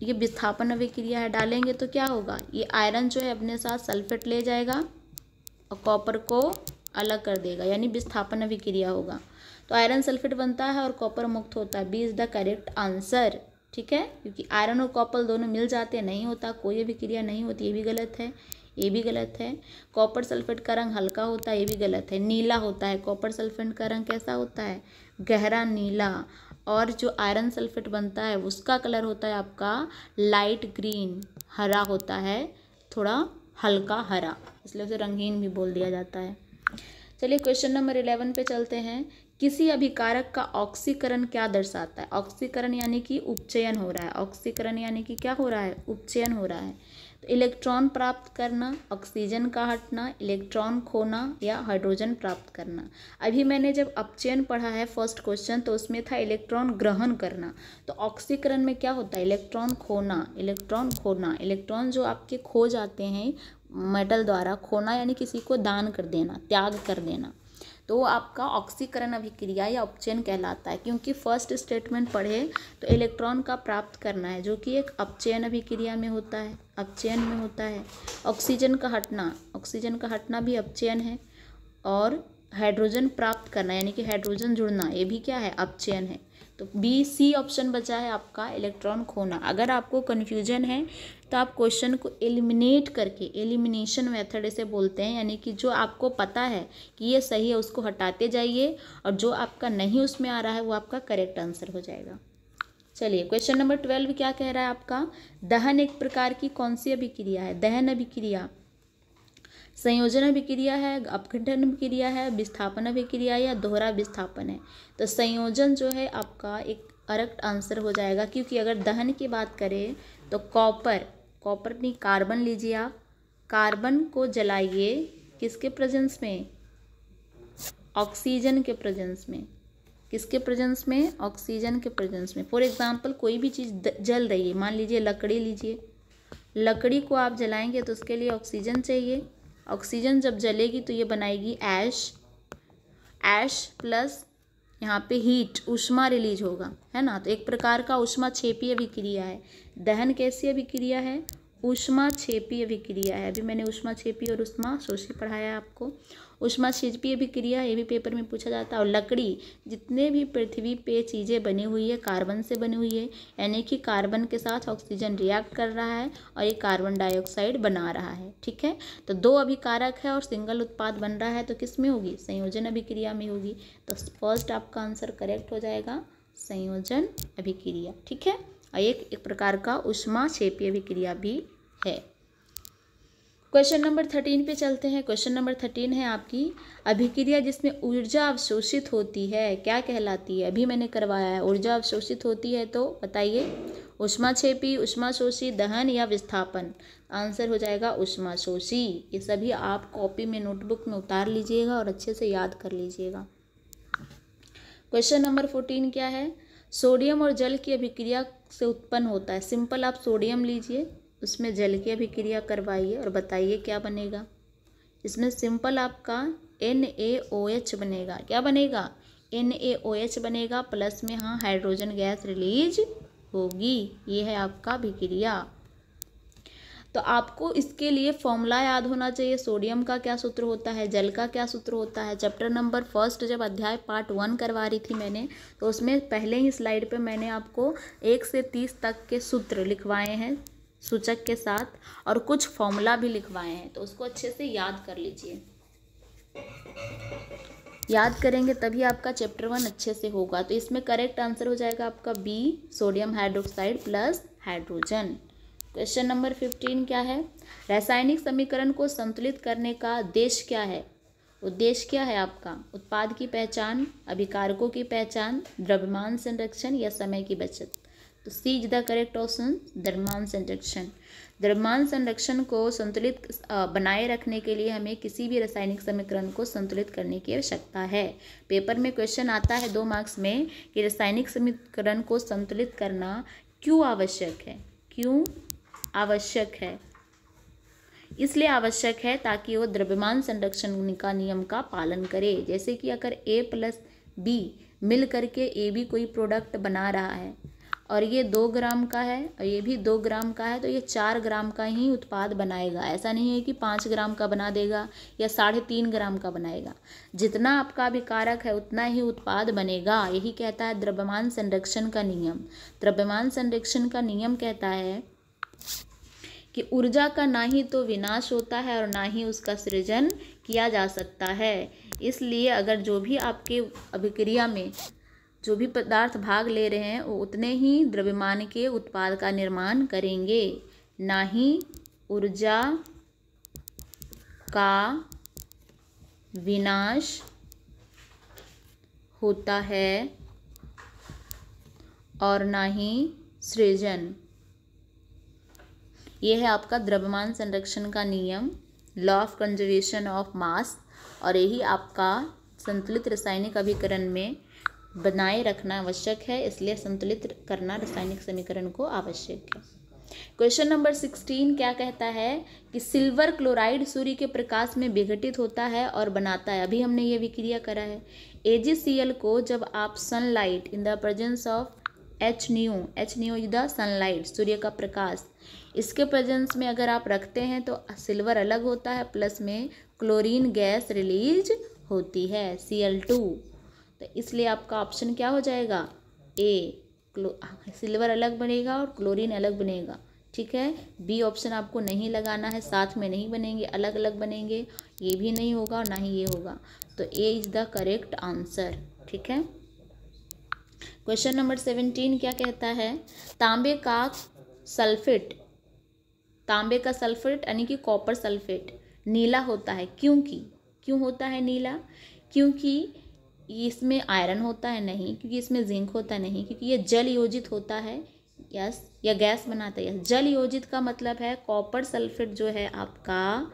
ये विस्थापन अभिक्रिया है, डालेंगे तो क्या होगा? ये आयरन जो है अपने साथ सल्फेट ले जाएगा और कॉपर को अलग कर देगा, यानी विस्थापन अभिक्रिया होगा। तो आयरन सल्फेट बनता है और कॉपर मुक्त होता है। B is the correct answer, ठीक है, क्योंकि आयरन और कॉपर दोनों मिल जाते हैं, नहीं होता, कोई अभिक्रिया नहीं होती, ये भी गलत है, ये भी गलत है। कॉपर सल्फेट का रंग हल्का होता है, ये भी गलत है, नीला होता है। कॉपर सल्फेट का रंग कैसा होता है? गहरा नीला। और जो आयरन सल्फेट बनता है उसका कलर होता है आपका लाइट ग्रीन, हरा होता है, थोड़ा हल्का हरा, इसलिए उसे रंगीन भी बोल दिया जाता है। चलिए क्वेश्चन नंबर 11 पे चलते हैं। किसी अभिकारक का ऑक्सीकरण क्या दर्शाता है? ऑक्सीकरण यानी कि उपचयन हो रहा है। ऑक्सीकरण यानी कि क्या हो रहा है? उपचयन हो रहा है। तो इलेक्ट्रॉन प्राप्त करना, ऑक्सीजन का हटना, इलेक्ट्रॉन खोना या हाइड्रोजन प्राप्त करना। अभी मैंने जब अपचयन पढ़ा है फर्स्ट क्वेश्चन, तो उसमें था इलेक्ट्रॉन ग्रहण करना। तो ऑक्सीकरण में क्या होता है? इलेक्ट्रॉन खोना, इलेक्ट्रॉन खोना। इलेक्ट्रॉन जो आपके खो जाते हैं मेटल द्वारा, खोना यानी किसी को दान कर देना, त्याग कर देना, तो आपका ऑक्सीकरण अभिक्रिया या उपचयन कहलाता है। क्योंकि फर्स्ट स्टेटमेंट पढ़े तो इलेक्ट्रॉन का प्राप्त करना है, जो कि एक अपचयन अभिक्रिया में होता है, अपचयन में होता है। ऑक्सीजन का हटना, ऑक्सीजन का हटना भी अपचयन है। और हाइड्रोजन प्राप्त करना यानी कि हाइड्रोजन जुड़ना, ये भी क्या है? अपचयन है। तो बी सी ऑप्शन बचा है आपका, इलेक्ट्रॉन खोना। अगर आपको कन्फ्यूजन है तो आप क्वेश्चन को एलिमिनेट करके, एलिमिनेशन मेथड इसे बोलते हैं, यानी कि जो आपको पता है कि ये सही है उसको हटाते जाइए, और जो आपका नहीं उसमें आ रहा है वो आपका करेक्ट आंसर हो जाएगा। चलिए क्वेश्चन नंबर 12 क्या कह रहा है आपका? दहन एक प्रकार की कौन सी अभिक्रिया है? दहन अभिक्रिया संयोजन अभिक्रिया है, अपघटन अभिक्रिया है, विस्थापन अभिक्रिया या दोहरा विस्थापन है? तो संयोजन जो है आपका एक करेक्ट आंसर हो जाएगा, क्योंकि अगर दहन की बात करें तो कॉपर नहीं, कार्बन लीजिए आप, कार्बन को जलाइए किसके प्रेजेंस में? ऑक्सीजन के प्रेजेंस में। किसके प्रेजेंस में? ऑक्सीजन के प्रेजेंस में। फॉर एग्जांपल कोई भी चीज़ जल रही है, मान लीजिए लकड़ी लीजिए, लकड़ी को आप जलाएंगे तो उसके लिए ऑक्सीजन चाहिए। ऑक्सीजन जब जलेगी तो ये बनाएगी ऐश, ऐश प्लस यहाँ पे हीट, ऊष्मा रिलीज होगा, है ना। तो एक प्रकार का ऊष्माक्षेपी अभिक्रिया है। दहन कैसी अभिक्रिया है? ऊष्माक्षेपी अभिक्रिया है। अभी मैंने ऊष्माक्षेपी और ऊष्माशोषी पढ़ाया है आपको। ऊष्माक्षेपी अभिक्रिया, ये भी पेपर में पूछा जाता है। और लकड़ी, जितने भी पृथ्वी पे चीज़ें बनी हुई है कार्बन से बनी हुई है, यानी कि कार्बन के साथ ऑक्सीजन रिएक्ट कर रहा है और ये कार्बन डाइऑक्साइड बना रहा है, ठीक है। तो दो अभिकारक है और सिंगल उत्पाद बन रहा है, तो किस में होगी? संयोजन अभिक्रिया में होगी। तो फर्स्ट आपका आंसर करेक्ट हो जाएगा, संयोजन अभिक्रिया, ठीक है। और एक प्रकार का ऊष्माक्षेपी अभिक्रिया भी है। क्वेश्चन नंबर 13 पे चलते हैं। क्वेश्चन नंबर 13 है आपकी, अभिक्रिया जिसमें ऊर्जा अवशोषित होती है क्या कहलाती है? अभी मैंने करवाया है। ऊर्जा अवशोषित होती है तो बताइए, ऊष्माक्षेपी, ऊष्माशोषी, दहन या विस्थापन? आंसर हो जाएगा ऊष्माशोषी। ये सभी आप कॉपी में, नोटबुक में उतार लीजिएगा और अच्छे से याद कर लीजिएगा। क्वेश्चन नंबर 14 क्या है? सोडियम और जल की अभिक्रिया से उत्पन्न होता है। सिंपल आप सोडियम लीजिए, उसमें जल की अभिक्रिया करवाइए और बताइए क्या बनेगा। इसमें सिंपल आपका NaOH बनेगा। क्या बनेगा? NaOH बनेगा, प्लस में हाँ हाइड्रोजन गैस रिलीज होगी। ये है आपका अभिक्रिया। तो आपको इसके लिए फॉर्मूला याद होना चाहिए। सोडियम का क्या सूत्र होता है, जल का क्या सूत्र होता है। चैप्टर नंबर 1 जब अध्याय पार्ट 1 करवा रही थी मैंने, तो उसमें पहले ही स्लाइड पे मैंने आपको 1 से 30 तक के सूत्र लिखवाए हैं सूचक के साथ, और कुछ फॉर्मूला भी लिखवाए हैं, तो उसको अच्छे से याद कर लीजिए। याद करेंगे तभी आपका चैप्टर 1 अच्छे से होगा। तो इसमें करेक्ट आंसर हो जाएगा आपका B, sodium hydroxide plus hydrogen. Question number 15 क्या है, रासायनिक समीकरण को संतुलित करने का उद्देश्य क्या है। उद्देश्य क्या है आपका, उत्पाद की पहचान, अभिकारकों की पहचान, द्रव्यमान संरक्षण या समय की बचत। तो सी इज द करेक्ट ऑप्शन, द्रव्यमान संरक्षण। द्रव्यमान संरक्षण को संतुलित बनाए रखने के लिए हमें किसी भी रासायनिक समीकरण को संतुलित करने की आवश्यकता है। पेपर में क्वेश्चन आता है 2 मार्क्स में कि रासायनिक समीकरण को संतुलित करना क्यों आवश्यक है। क्यों आवश्यक है, इसलिए आवश्यक है ताकि वो द्रव्यमान संरक्षण का नियम का पालन करे। जैसे कि अगर A प्लस B मिल करके A भी कोई प्रोडक्ट बना रहा है और ये 2 ग्राम का है और ये भी 2 ग्राम का है, तो ये 4 ग्राम का ही उत्पाद बनाएगा। ऐसा नहीं है कि 5 ग्राम का बना देगा या 3.5 ग्राम का बनाएगा। जितना आपका अभिकारक है उतना ही उत्पाद बनेगा। यही कहता है द्रव्यमान संरक्षण का नियम। द्रव्यमान संरक्षण का नियम कहता है कि ऊर्जा का ना ही तो विनाश होता है और ना ही उसका सृजन किया जा सकता है। इसलिए अगर जो भी आपके अभिक्रिया में जो भी पदार्थ भाग ले रहे हैं वो उतने ही द्रव्यमान के उत्पाद का निर्माण करेंगे, ना ही ऊर्जा का विनाश होता है और ना ही सृजन। ये है आपका द्रव्यमान संरक्षण का नियम, law of conservation of mass, और यही आपका संतुलित रासायनिक अभिकरण में बनाए रखना आवश्यक है। इसलिए संतुलित करना रासायनिक समीकरण को आवश्यक है। क्वेश्चन नंबर 16 क्या कहता है कि सिल्वर क्लोराइड सूर्य के प्रकाश में विघटित होता है और बनाता है। अभी हमने ये विक्रिया करा है। AgCl को जब आप sunlight in the presence of HNO is the sunlight, सूर्य का प्रकाश, इसके प्रेजेंस में अगर आप रखते हैं तो सिल्वर अलग होता है, प्लस में क्लोरीन गैस रिलीज होती है Cl2। तो इसलिए आपका ऑप्शन क्या हो जाएगा, ए, सिल्वर अलग बनेगा और क्लोरीन अलग बनेगा। ठीक है, बी ऑप्शन आपको नहीं लगाना है, साथ में नहीं बनेंगे, अलग अलग बनेंगे। ये भी नहीं होगा और ना ही ये होगा। तो A is the correct answer. ठीक है, क्वेश्चन नंबर 17 क्या कहता है, तांबे का सल्फेट यानी कि कॉपर सल्फेट नीला होता है। क्यों होता है नीला? क्योंकि इसमें आयरन होता है? नहीं। क्योंकि इसमें जिंक होता है? नहीं। क्योंकि ये जल योजित होता है? यस। या गैस बनाता है? यस। जल योजित का मतलब है कॉपर सल्फेट जो है आपका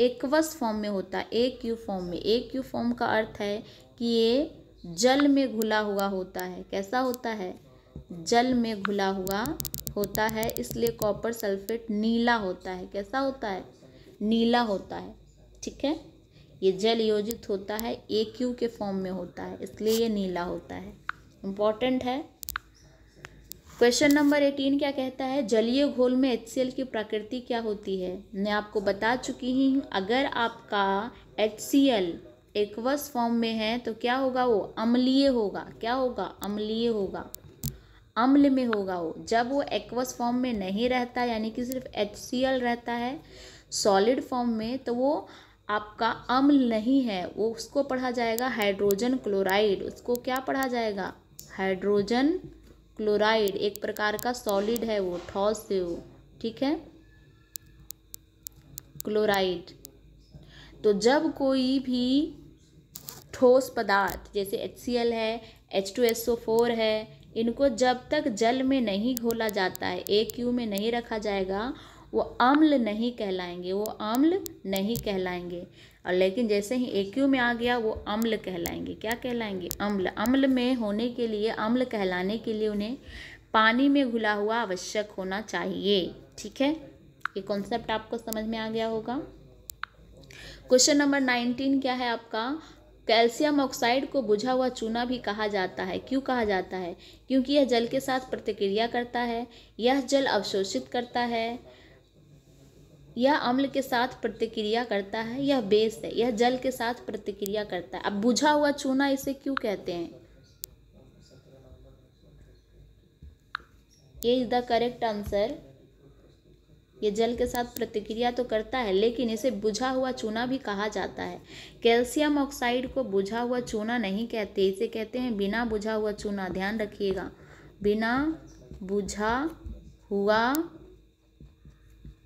एक्वस फॉर्म में होता है, AQ फॉर्म में। AQ फॉर्म का अर्थ है कि ये जल में घुला हुआ होता है। कैसा होता है? जल में घुला हुआ होता है, इसलिए कॉपर सल्फेट नीला होता है। कैसा होता है? नीला होता है। ठीक है, ये जल योजित होता है, AQ के फॉर्म में होता है, इसलिए ये नीला होता है। इम्पॉर्टेंट है। क्वेश्चन नंबर 18 क्या कहता है, जलीय घोल में HCl की प्रकृति क्या होती है? मैं आपको बता चुकी हूँ। अगर आपका HCl एक्वस फॉर्म में है तो क्या होगा? वो अम्लीय होगा। क्या होगा? अम्लीय होगा, अम्ल में होगा वो। जब वो एक्वस फॉर्म में नहीं रहता, यानी कि सिर्फ HCl रहता है सॉलिड फॉर्म में, तो वो आपका अम्ल नहीं है, वो उसको पढ़ा जाएगा हाइड्रोजन क्लोराइड। उसको क्या पढ़ा जाएगा? Hydrogen chloride. एक प्रकार का सॉलिड है वो, ठोस से वो। ठीक है, क्लोराइड। तो जब कोई भी ठोस पदार्थ जैसे HCl है, H2SO4 है, इनको जब तक जल में नहीं घोला जाता है, AQ में नहीं रखा जाएगा, वो अम्ल नहीं कहलाएंगे, वो अम्ल नहीं कहलाएंगे। और लेकिन जैसे ही AQ में आ गया वो अम्ल कहलाएंगे। क्या कहलाएंगे? अम्ल। अम्ल में होने के लिए, अम्ल कहलाने के लिए उन्हें पानी में घुला हुआ आवश्यक होना चाहिए। ठीक है, ये कॉन्सेप्ट आपको समझ में आ गया होगा। क्वेश्चन नंबर 19 क्या है आपका, कैल्शियम ऑक्साइड को बुझा हुआ चूना भी कहा जाता है। क्यों कहा जाता है? क्योंकि यह जल के साथ प्रतिक्रिया करता है, यह जल अवशोषित करता है यह अम्ल के साथ प्रतिक्रिया करता है, यह बेस है, यह जल के साथ प्रतिक्रिया करता है। अब बुझा हुआ चूना इसे क्यों कहते हैं? ये इज द करेक्ट आंसर। ये जल के साथ प्रतिक्रिया तो करता है, लेकिन इसे बुझा हुआ चूना भी कहा जाता है। कैल्शियम ऑक्साइड को बुझा हुआ चूना नहीं कहते, इसे कहते हैं बिना बुझा हुआ चूना। ध्यान रखिएगा, बिना बुझा हुआ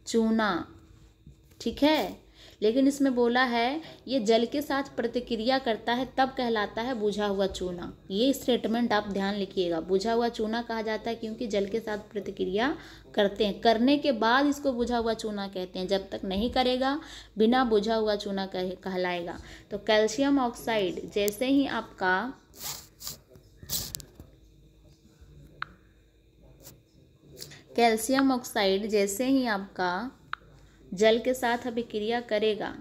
चूना, ठीक है। लेकिन इसमें बोला है ये जल के साथ प्रतिक्रिया करता है, तब कहलाता है बुझा हुआ चूना। ये स्टेटमेंट आप ध्यान लिखिएगा। बुझा हुआ चूना कहा जाता है क्योंकि जल के साथ प्रतिक्रिया करते हैं, करने के बाद इसको बुझा हुआ चूना कहते हैं। जब तक नहीं करेगा बिना बुझा हुआ चूना कहलाएगा। तो कैल्शियम ऑक्साइड जैसे ही आपका जल के साथ अभिक्रिया करेगा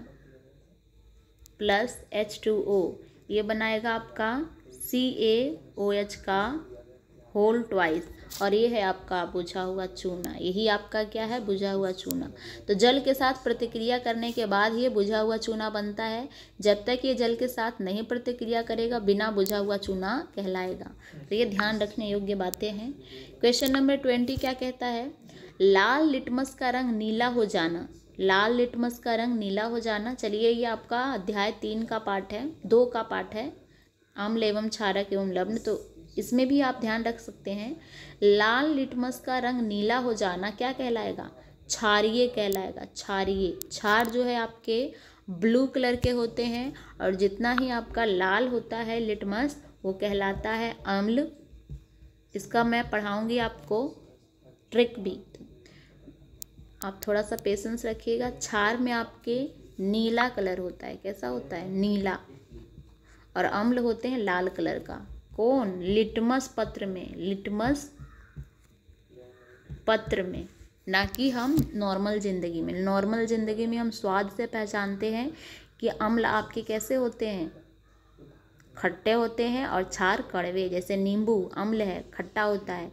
प्लस H2O, ये बनाएगा आपका CaOH का होल ट्वाइस, और ये है आपका बुझा हुआ चूना। यही आपका क्या है? बुझा हुआ चूना। तो जल के साथ प्रतिक्रिया करने के बाद ये बुझा हुआ चूना बनता है। जब तक ये जल के साथ नहीं प्रतिक्रिया करेगा बिना बुझा हुआ चूना कहलाएगा। तो ये ध्यान रखने योग्य बातें हैं। क्वेश्चन नंबर 20 क्या कहता है? लाल लिटमस का रंग नीला हो जाना। लाल लिटमस का रंग नीला हो जाना। चलिए, ये आपका अध्याय 3 का पाठ है, 2 का पाठ है, अम्ल एवं क्षारक एवं लवण। तो इसमें भी आप ध्यान रख सकते हैं। लाल लिटमस का रंग नीला हो जाना क्या कहलाएगा? क्षारीय कहलाएगा। क्षारीय, क्षार जो है आपके ब्लू कलर के होते हैं, और जितना ही आपका लाल होता है लिटमस वो कहलाता है अम्ल। इसका मैं पढ़ाऊंगी आपको ट्रिक भी, आप थोड़ा सा पेशेंस रखिएगा। क्षार में आपके नीला कलर होता है। कैसा होता है? नीला। और अम्ल होते हैं लाल कलर का। कौन? लिटमस पत्र में, लिटमस पत्र में, ना कि हम नॉर्मल ज़िंदगी में। नॉर्मल ज़िंदगी में हम स्वाद से पहचानते हैं कि अम्ल आपके कैसे होते हैं? खट्टे होते हैं, और क्षार कड़वे। जैसे नींबू अम्ल है, खट्टा होता है।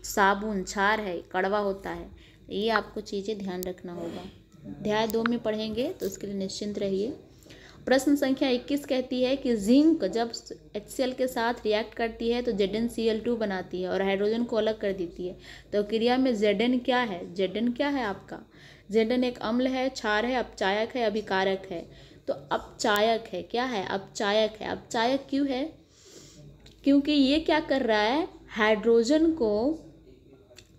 साबुन क्षार है, कड़वा होता है। ये आपको चीज़ें ध्यान रखना होगा। अध्याय 2 में पढ़ेंगे, तो उसके लिए निश्चिंत रहिए। प्रश्न संख्या 21 कहती है कि जिंक जब HCl के साथ रिएक्ट करती है तो ZnCl2 बनाती है और हाइड्रोजन को अलग कर देती है। तो क्रिया में Zn क्या है? Zn क्या है आपका? Zn एक अम्ल है, क्षार है, अपचायक है, अभिकारक है। तो अपचायक है। क्या है? अपचायक है। अपचायक क्यों है? क्योंकि ये क्या कर रहा है? हाइड्रोजन को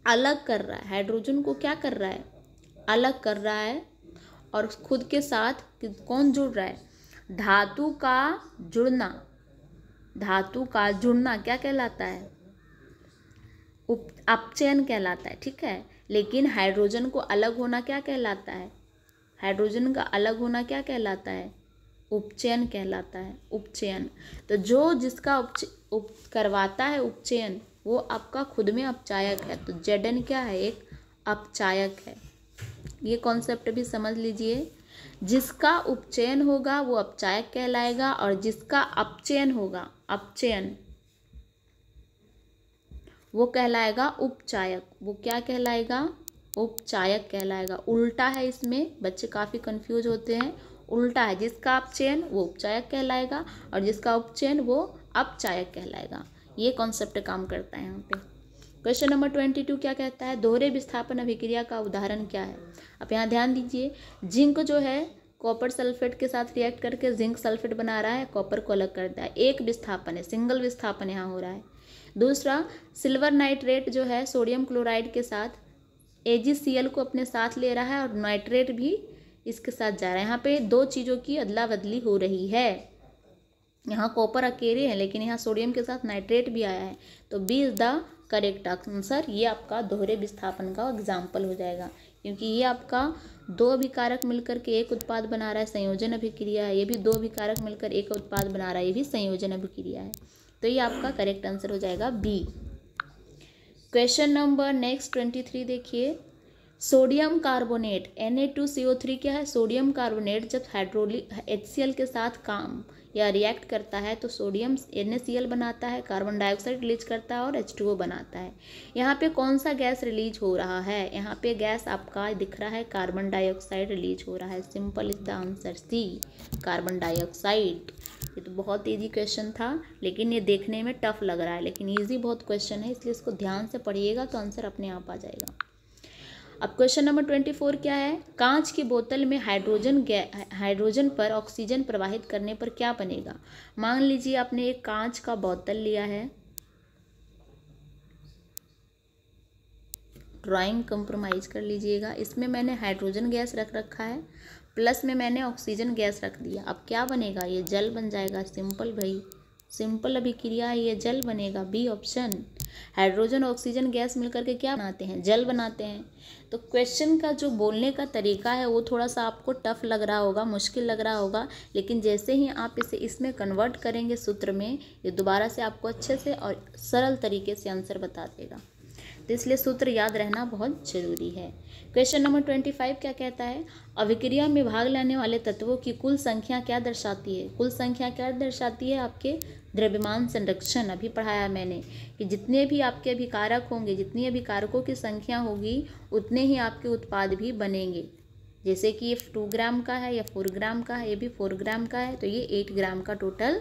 अलग कर रहा है। हाइड्रोजन को क्या कर रहा है? अलग कर रहा है। और खुद के साथ कौन जुड़ रहा है? धातु का जुड़ना। धातु का जुड़ना क्या कहलाता है? अपचयन कहलाता है, ठीक है। लेकिन हाइड्रोजन को अलग होना क्या कहलाता है? हाइड्रोजन का अलग होना क्या कहलाता है? उपचयन कहलाता है। उपचयन। तो जो जिसका करवाता है उपचयन, वो आपका खुद में अपचायक है। तो Zn क्या है? एक अपचायक है। ये कॉन्सेप्ट भी समझ लीजिए। जिसका उपचयन होगा वो अपचायक कहलाएगा, और जिसका अपचयन होगा, अपचयन, वो कहलाएगा उपचायक। वो क्या कहलाएगा? उपचायक कहलाएगा। उल्टा है इसमें, बच्चे काफ़ी कंफ्यूज होते हैं। उल्टा है, जिसका अपचयन वो उपचायक कहलाएगा, और जिसका उपचयन वो अपचायक कहलाएगा। ये कॉन्सेप्ट काम करता है यहाँ पे। क्वेश्चन नंबर 22 क्या कहता है? दोहरे विस्थापन अभिक्रिया का उदाहरण क्या है? आप यहाँ ध्यान दीजिए। जिंक जो है कॉपर सल्फेट के साथ रिएक्ट करके जिंक सल्फेट बना रहा है, कॉपर को अलग करता है। एक विस्थापन है, सिंगल विस्थापन यहाँ हो रहा है। दूसरा, सिल्वर नाइट्रेट जो है सोडियम क्लोराइड के साथ AgCl को अपने साथ ले रहा है, और नाइट्रेट भी इसके साथ जा रहा है। यहाँ पे दो चीज़ों की अदला बदली हो रही है। यहाँ कॉपर अकेले है, लेकिन यहाँ सोडियम के साथ नाइट्रेट भी आया है। तो B is the correct answer. ये आपका दोहरे विस्थापन का एग्जाम्पल हो जाएगा, क्योंकि ये आपका दो अभिकारक मिलकर के एक उत्पाद बना रहा है, संयोजन अभिक्रिया है। ये भी दो अभिकारक मिलकर एक उत्पाद बना रहा है, ये भी संयोजन अभिक्रिया है। तो ये आपका करेक्ट आंसर हो जाएगा बी। क्वेश्चन नंबर नेक्स्ट 23 देखिए। सोडियम कार्बोनेट Na2CO3 क्या है? सोडियम कार्बोनेट जब हाइड्रोलिक HCl के साथ काम या रिएक्ट करता है तो सोडियम NaCl बनाता है, कार्बन डाइऑक्साइड रिलीज करता है और H2O बनाता है। यहाँ पे कौन सा गैस रिलीज हो रहा है? यहाँ पे गैस आपका दिख रहा है कार्बन डाइऑक्साइड रिलीज हो रहा है। Simple is the answer C, carbon dioxide. ये तो बहुत इजी क्वेश्चन था, लेकिन ये देखने में टफ लग रहा है, लेकिन इजी बहुत क्वेश्चन है, इसलिए इसको ध्यान से पढ़िएगा तो आंसर अपने आप आ जाएगा। अब क्वेश्चन नंबर 24 क्या है? कांच की बोतल में हाइड्रोजन पर ऑक्सीजन प्रवाहित करने पर क्या बनेगा? मान लीजिए आपने एक कांच का बोतल लिया है, ड्राइंग कंप्रोमाइज कर लीजिएगा, इसमें मैंने हाइड्रोजन गैस रख रखा है, प्लस में मैंने ऑक्सीजन गैस रख दिया। अब क्या बनेगा? ये जल बन जाएगा। सिंपल भाई, सिंपल अभिक्रिया है, ये जल बनेगा। B option. Hydrogen oxygen gas मिलकर के क्या बनाते हैं? जल बनाते हैं। तो क्वेश्चन का जो बोलने का तरीका है वो थोड़ा सा आपको टफ लग रहा होगा, मुश्किल लग रहा होगा, लेकिन जैसे ही आप इसे इसमें कन्वर्ट करेंगे सूत्र में, ये दोबारा से आपको अच्छे से और सरल तरीके से आंसर बता देगा। तो इसलिए सूत्र याद रहना बहुत जरूरी है। क्वेश्चन नंबर 25 क्या कहता है? अभिक्रिया में भाग लेने वाले तत्वों की कुल संख्या क्या दर्शाती है? कुल संख्या क्या दर्शाती है? आपके द्रव्यमान संरक्षण। अभी पढ़ाया मैंने कि जितने भी आपके अभिकारक होंगे, जितनी अभिकारकों की संख्या होगी, उतने ही आपके उत्पाद भी बनेंगे। जैसे कि ये 2 ग्राम का है या 4 ग्राम का है, ये भी 4 ग्राम का है, तो ये 8 ग्राम का टोटल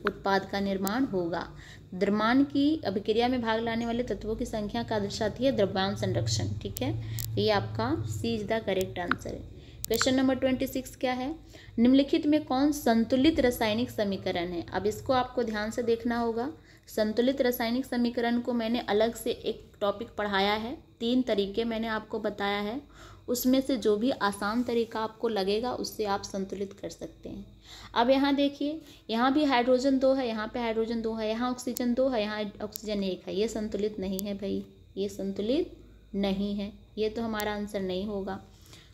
उत्पाद का निर्माण होगा। द्रव्यमान की अभिक्रिया में भाग लेने वाले तत्वों की संख्या का दर्शाती है द्रव्यमान संरक्षण। ठीक है, ये आपका सी इज द करेक्ट आंसर है। क्वेश्चन नंबर 26 क्या है? निम्नलिखित में कौन संतुलित रासायनिक समीकरण है? अब इसको आपको ध्यान से देखना होगा। संतुलित रासायनिक समीकरण को मैंने अलग से एक टॉपिक पढ़ाया है, 3 तरीके मैंने आपको बताया है, उसमें से जो भी आसान तरीका आपको लगेगा उससे आप संतुलित कर सकते हैं। अब यहाँ देखिए, यहाँ भी हाइड्रोजन 2 है, यहाँ पे हाइड्रोजन 2 है, यहाँ ऑक्सीजन 2 है, यहाँ ऑक्सीजन 1 है। ये संतुलित नहीं है भाई, ये संतुलित नहीं है, ये तो हमारा आंसर नहीं होगा।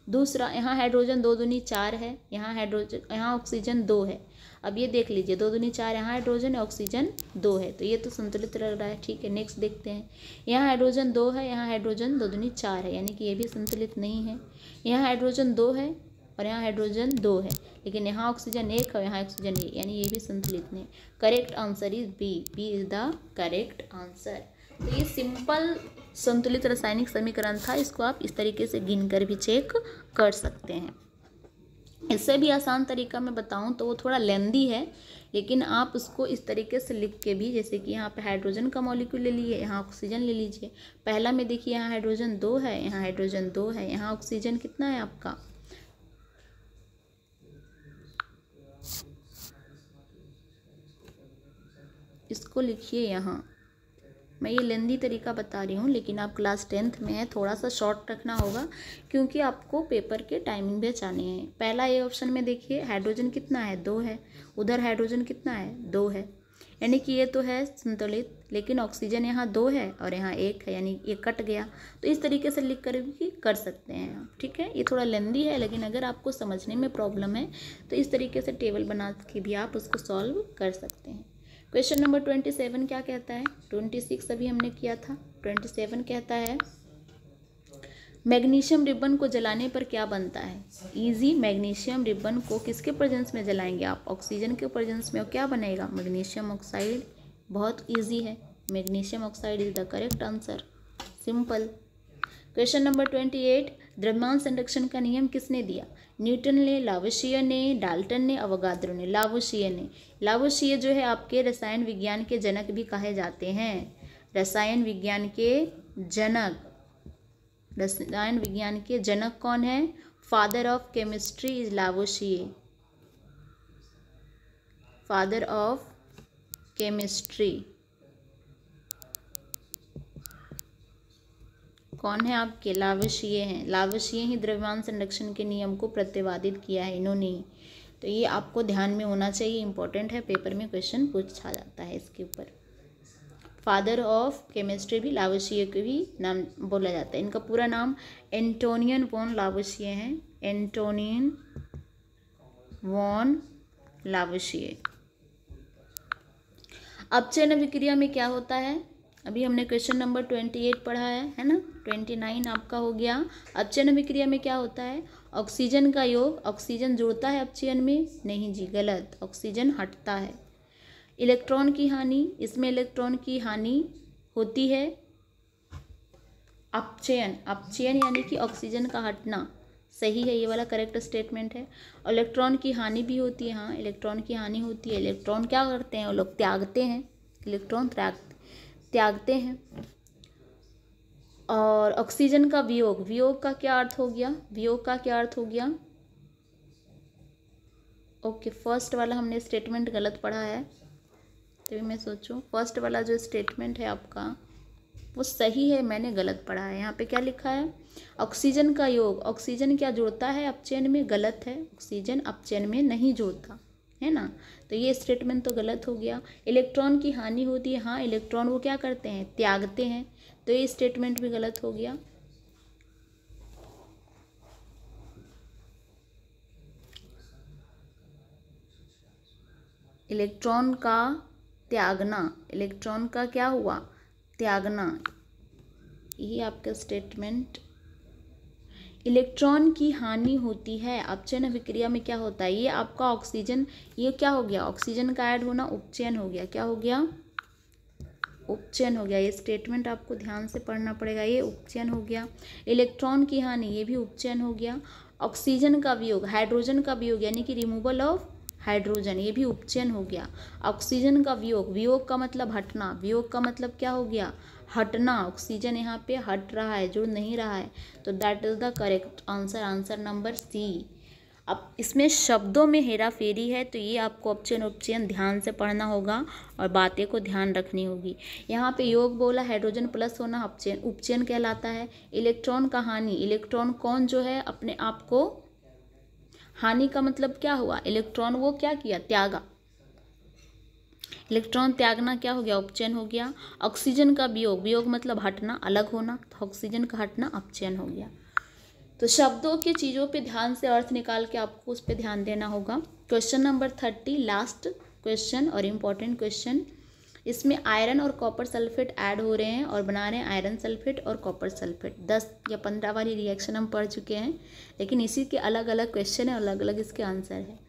दूसरा, यहाँ हाइड्रोजन 2 दूनी 4 है, यहाँ ऑक्सीजन 2 है। अब ये देख लीजिए, 2 दूनी 4, यहाँ हाइड्रोजन ऑक्सीजन 2 है, तो ये तो संतुलित लग रहा है। ठीक है, नेक्स्ट देखते हैं। यहाँ हाइड्रोजन 2 है, यहाँ हाइड्रोजन 2 दूनी 4 है, यानी कि ये भी संतुलित नहीं है। यहाँ हाइड्रोजन 2 है और यहाँ हाइड्रोजन 2 है, लेकिन यहाँ ऑक्सीजन 1 और यहाँ ऑक्सीजन 1, यानी ये भी संतुलित नहीं। Correct answer is B, B is the correct answer. तो ये सिंपल संतुलित रासायनिक समीकरण था, इसको आप इस तरीके से गिनकर भी चेक कर सकते हैं। इससे भी आसान तरीका मैं बताऊं तो वो थोड़ा लेंदी है, लेकिन आप उसको इस तरीके से लिख के भी, जैसे कि यहाँ पे हाइड्रोजन का मॉलिक्यूल ले लीजिए, यहाँ ऑक्सीजन ले लीजिए। पहला में देखिए, यहाँ हाइड्रोजन 2 है, यहाँ हाइड्रोजन 2 है, यहाँ ऑक्सीजन कितना है आपका, इसको लिखिए यहाँ। मैं ये लेंदी तरीका बता रही हूँ, लेकिन आप क्लास 10th में है, थोड़ा सा शॉर्ट रखना होगा, क्योंकि आपको पेपर के टाइमिंग भी बचाने हैं। पहला ए ऑप्शन में देखिए, हाइड्रोजन कितना है, 2 है, उधर हाइड्रोजन कितना है, 2 है, यानी कि ये तो है संतुलित, लेकिन ऑक्सीजन यहाँ 2 है और यहाँ 1 है, यानी ये कट गया। तो इस तरीके से लिख कर भी कर सकते हैं आप। ठीक है, ये थोड़ा लेंदी है, लेकिन अगर आपको समझने में प्रॉब्लम है तो इस तरीके से टेबल बना के भी आप उसको सॉल्व कर सकते हैं। क्वेश्चन नंबर 27 क्या कहता है? 26 अभी हमने किया था। 27 कहता है, मैग्नीशियम रिबन को जलाने पर क्या बनता है? इजी, मैग्नीशियम रिबन को किसके प्रेजेंस में जलाएंगे आप? ऑक्सीजन के प्रेजेंस में, और क्या बनेगा? Magnesium oxide. बहुत इजी है, magnesium oxide is the correct answer, simple. Question number 28, द्रव्यमान संरक्षण का नियम किसने दिया? न्यूटन ने, लावोसियर ने, डाल्टन ने, अवोगाद्रो ने। लावोसियर ने। लावोसियर जो है आपके रसायन विज्ञान के जनक भी कहे जाते हैं। रसायन विज्ञान के जनक, रसायन विज्ञान के जनक कौन है? Father of chemistry is Lavoisier, father of chemistry कौन है आपके? लावोसियर हैं। लावोसियर ही द्रव्यमान संरक्षण के नियम को प्रतिपादित किया है, इन्होंने ही। तो ये आपको ध्यान में होना चाहिए, इंपॉर्टेंट है, पेपर में क्वेश्चन पूछा जाता है इसके ऊपर। फादर ऑफ केमिस्ट्री भी लावोसियर के भी नाम बोला जाता है। इनका पूरा नाम एंटोनियन वॉन लावोसियर है, एंटोनियन वॉन लावोसियर। अपचयन अभिक्रिया में क्या होता है? अभी हमने क्वेश्चन नंबर 28 पढ़ा है ना? 29 आपका हो गया। अपचयन अभिक्रिया में क्या होता है? ऑक्सीजन का योग, ऑक्सीजन जुड़ता है अपचयन में? नहीं जी, गलत, ऑक्सीजन हटता है। इलेक्ट्रॉन की हानि, इसमें इलेक्ट्रॉन की हानि होती है। अपचयन, अपचयन यानी कि ऑक्सीजन का हटना, सही है, ये वाला करेक्ट स्टेटमेंट है। इलेक्ट्रॉन की हानि भी होती है, हाँ इलेक्ट्रॉन की हानि होती है। इलेक्ट्रॉन क्या करते हैं? वो लोग त्यागते हैं, इलेक्ट्रॉन त्यागते हैं। और ऑक्सीजन का वियोग, वियोग का क्या अर्थ हो गया? वियोग का क्या अर्थ हो गया? ओके, फर्स्ट वाला हमने स्टेटमेंट गलत पढ़ा है, तभी मैं सोचूं फर्स्ट वाला जो स्टेटमेंट है आपका वो सही है, मैंने गलत पढ़ा है। यहाँ पे क्या लिखा है? ऑक्सीजन का योग, ऑक्सीजन क्या जुड़ता है अपचयन में? गलत है, ऑक्सीजन अपचयन में नहीं जुड़ता है ना, तो ये स्टेटमेंट तो गलत हो गया। इलेक्ट्रॉन की हानि होती है, हाँ इलेक्ट्रॉन वो क्या करते हैं? त्यागते हैं, तो ये स्टेटमेंट भी गलत हो गया। इलेक्ट्रॉन का त्यागना, इलेक्ट्रॉन का क्या हुआ? त्यागना, ये आपका स्टेटमेंट। इलेक्ट्रॉन की हानि होती है अपचयन अभिक्रिया में, क्या होता है? ये आपका ऑक्सीजन, ये क्या हो गया? ऑक्सीजन का ऐड होना उपचयन हो गया। क्या हो गया? उपचयन हो गया। ये स्टेटमेंट आपको ध्यान से पढ़ना पड़ेगा, ये उपचयन हो गया। इलेक्ट्रॉन की हानि, ये भी उपचयन हो गया। ऑक्सीजन का वियोग, हाइड्रोजन का वियोग यानी कि रिमूवल ऑफ हाइड्रोजन, ये भी उपचयन हो गया। ऑक्सीजन का वियोग, वियोग का मतलब हटना, वियोग का मतलब क्या हो गया? हटना। ऑक्सीजन यहाँ पे हट रहा है, जुड़ नहीं रहा है, तो that is the correct answer, answer number C. अब इसमें शब्दों में हेरा फेरी है, तो ये आपको अपचयन उपचयन ध्यान से पढ़ना होगा और बातें को ध्यान रखनी होगी। यहाँ पे योग बोला, हाइड्रोजन प्लस होना अपचयन, उपचयन कहलाता है। इलेक्ट्रॉन का हानि, इलेक्ट्रॉन कौन जो है अपने आप को, हानि का मतलब क्या हुआ? इलेक्ट्रॉन वो क्या किया? त्यागा। इलेक्ट्रॉन त्यागना क्या हो गया? उपचयन हो गया। ऑक्सीजन का वियोग, वियोग मतलब हटना, अलग होना, तो ऑक्सीजन का हटना अपचयन हो गया। तो शब्दों की चीज़ों पे ध्यान से अर्थ निकाल के आपको उस पर ध्यान देना होगा। क्वेश्चन नंबर 30 लास्ट क्वेश्चन और इम्पॉर्टेंट क्वेश्चन। इसमें आयरन और कॉपर सल्फेट ऐड हो रहे हैं और बना रहे हैं आयरन सल्फेट और कॉपर सल्फेट। 10 या 15 वाली रिएक्शन हम पढ़ चुके हैं, लेकिन इसी के अलग अलग क्वेश्चन है, अलग अलग इसके आंसर है।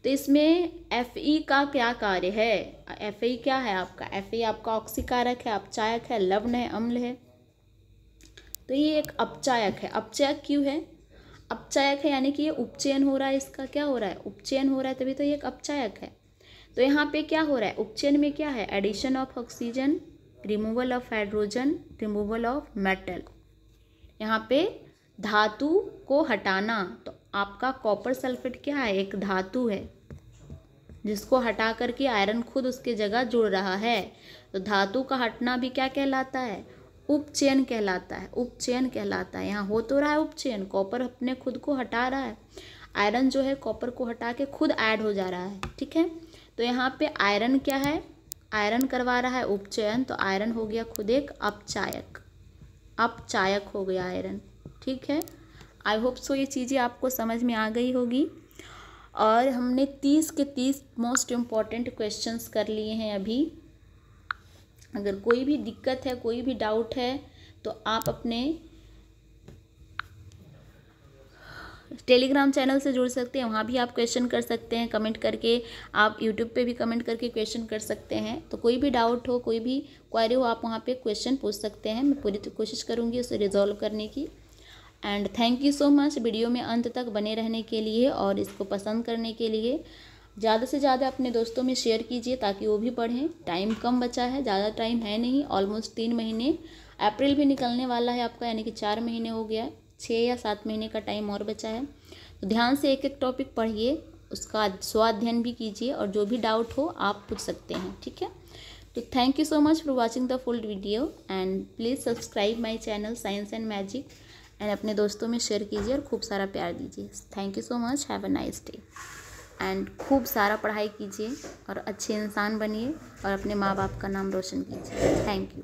तो इसमें Fe का क्या कार्य है? Fe क्या है आपका? Fe आपका ऑक्सीकारक है, अपचायक है, लवण है, अम्ल है, तो ये एक अपचायक है। अपचायक क्यों है? अपचायक है यानी कि ये उपचयन हो रहा है, इसका क्या हो रहा है? उपचयन हो रहा है, तभी तो ये एक अपचायक है। तो यहाँ पे क्या हो रहा है? उपचयन में क्या है? Addition of oxygen, removal of hydrogen, removal of metal. यहाँ पे धातु को हटाना, तो आपका कॉपर सल्फेट क्या है? एक धातु है जिसको हटा करके आयरन खुद उसके जगह जुड़ रहा है, तो धातु का हटना भी क्या कहलाता है? उपचयन कहलाता है, उपचयन कहलाता है। यहाँ हो तो रहा है उपचयन, कॉपर अपने खुद को हटा रहा है, आयरन जो है कॉपर को हटा के खुद ऐड हो जा रहा है, ठीक है। तो यहाँ पे आयरन क्या है? आयरन करवा रहा है उपचयन, तो आयरन हो गया खुद एक अपचायक, अपचायक हो गया आयरन, ठीक है। आई होप सो ये चीज़ें आपको समझ में आ गई होगी। और हमने 30 के 30 मोस्ट इम्पॉर्टेंट क्वेश्चंस कर लिए हैं अभी। अगर कोई भी दिक्कत है, कोई भी डाउट है, तो आप अपने टेलीग्राम चैनल से जुड़ सकते हैं, वहाँ भी आप क्वेश्चन कर सकते हैं कमेंट करके। आप यूट्यूब पे भी कमेंट करके क्वेश्चन कर सकते हैं। तो कोई भी डाउट हो, कोई भी क्वेरी हो, आप वहाँ पे क्वेश्चन पूछ सकते हैं। मैं पूरी कोशिश करूँगी उसे रिजॉल्व करने की। And thank you so much video में अंत तक बने रहने के लिए और इसको पसंद करने के लिए। ज़्यादा से ज़्यादा अपने दोस्तों में शेयर कीजिए ताकि वो भी पढ़ें। टाइम कम बचा है, ज़्यादा टाइम है नहीं, ऑलमोस्ट 3 महीने। अप्रैल भी निकलने वाला है आपका, यानी कि 4 महीने हो गया, 6 या 7 महीने का टाइम और बचा है। तो ध्यान से एक एक टॉपिक पढ़िए, उसका स्वाध्ययन भी कीजिए और जो भी डाउट हो आप पूछ सकते हैं, ठीक है। तो thank you so much for watching the full video and please subscribe my channel science and magic and अपने दोस्तों में शेयर कीजिए और खूब सारा प्यार दीजिए। Thank you so much, have a nice day and खूब सारा पढ़ाई कीजिए और अच्छे इंसान बनिए और अपने माँ बाप का नाम रोशन कीजिए। Thank you.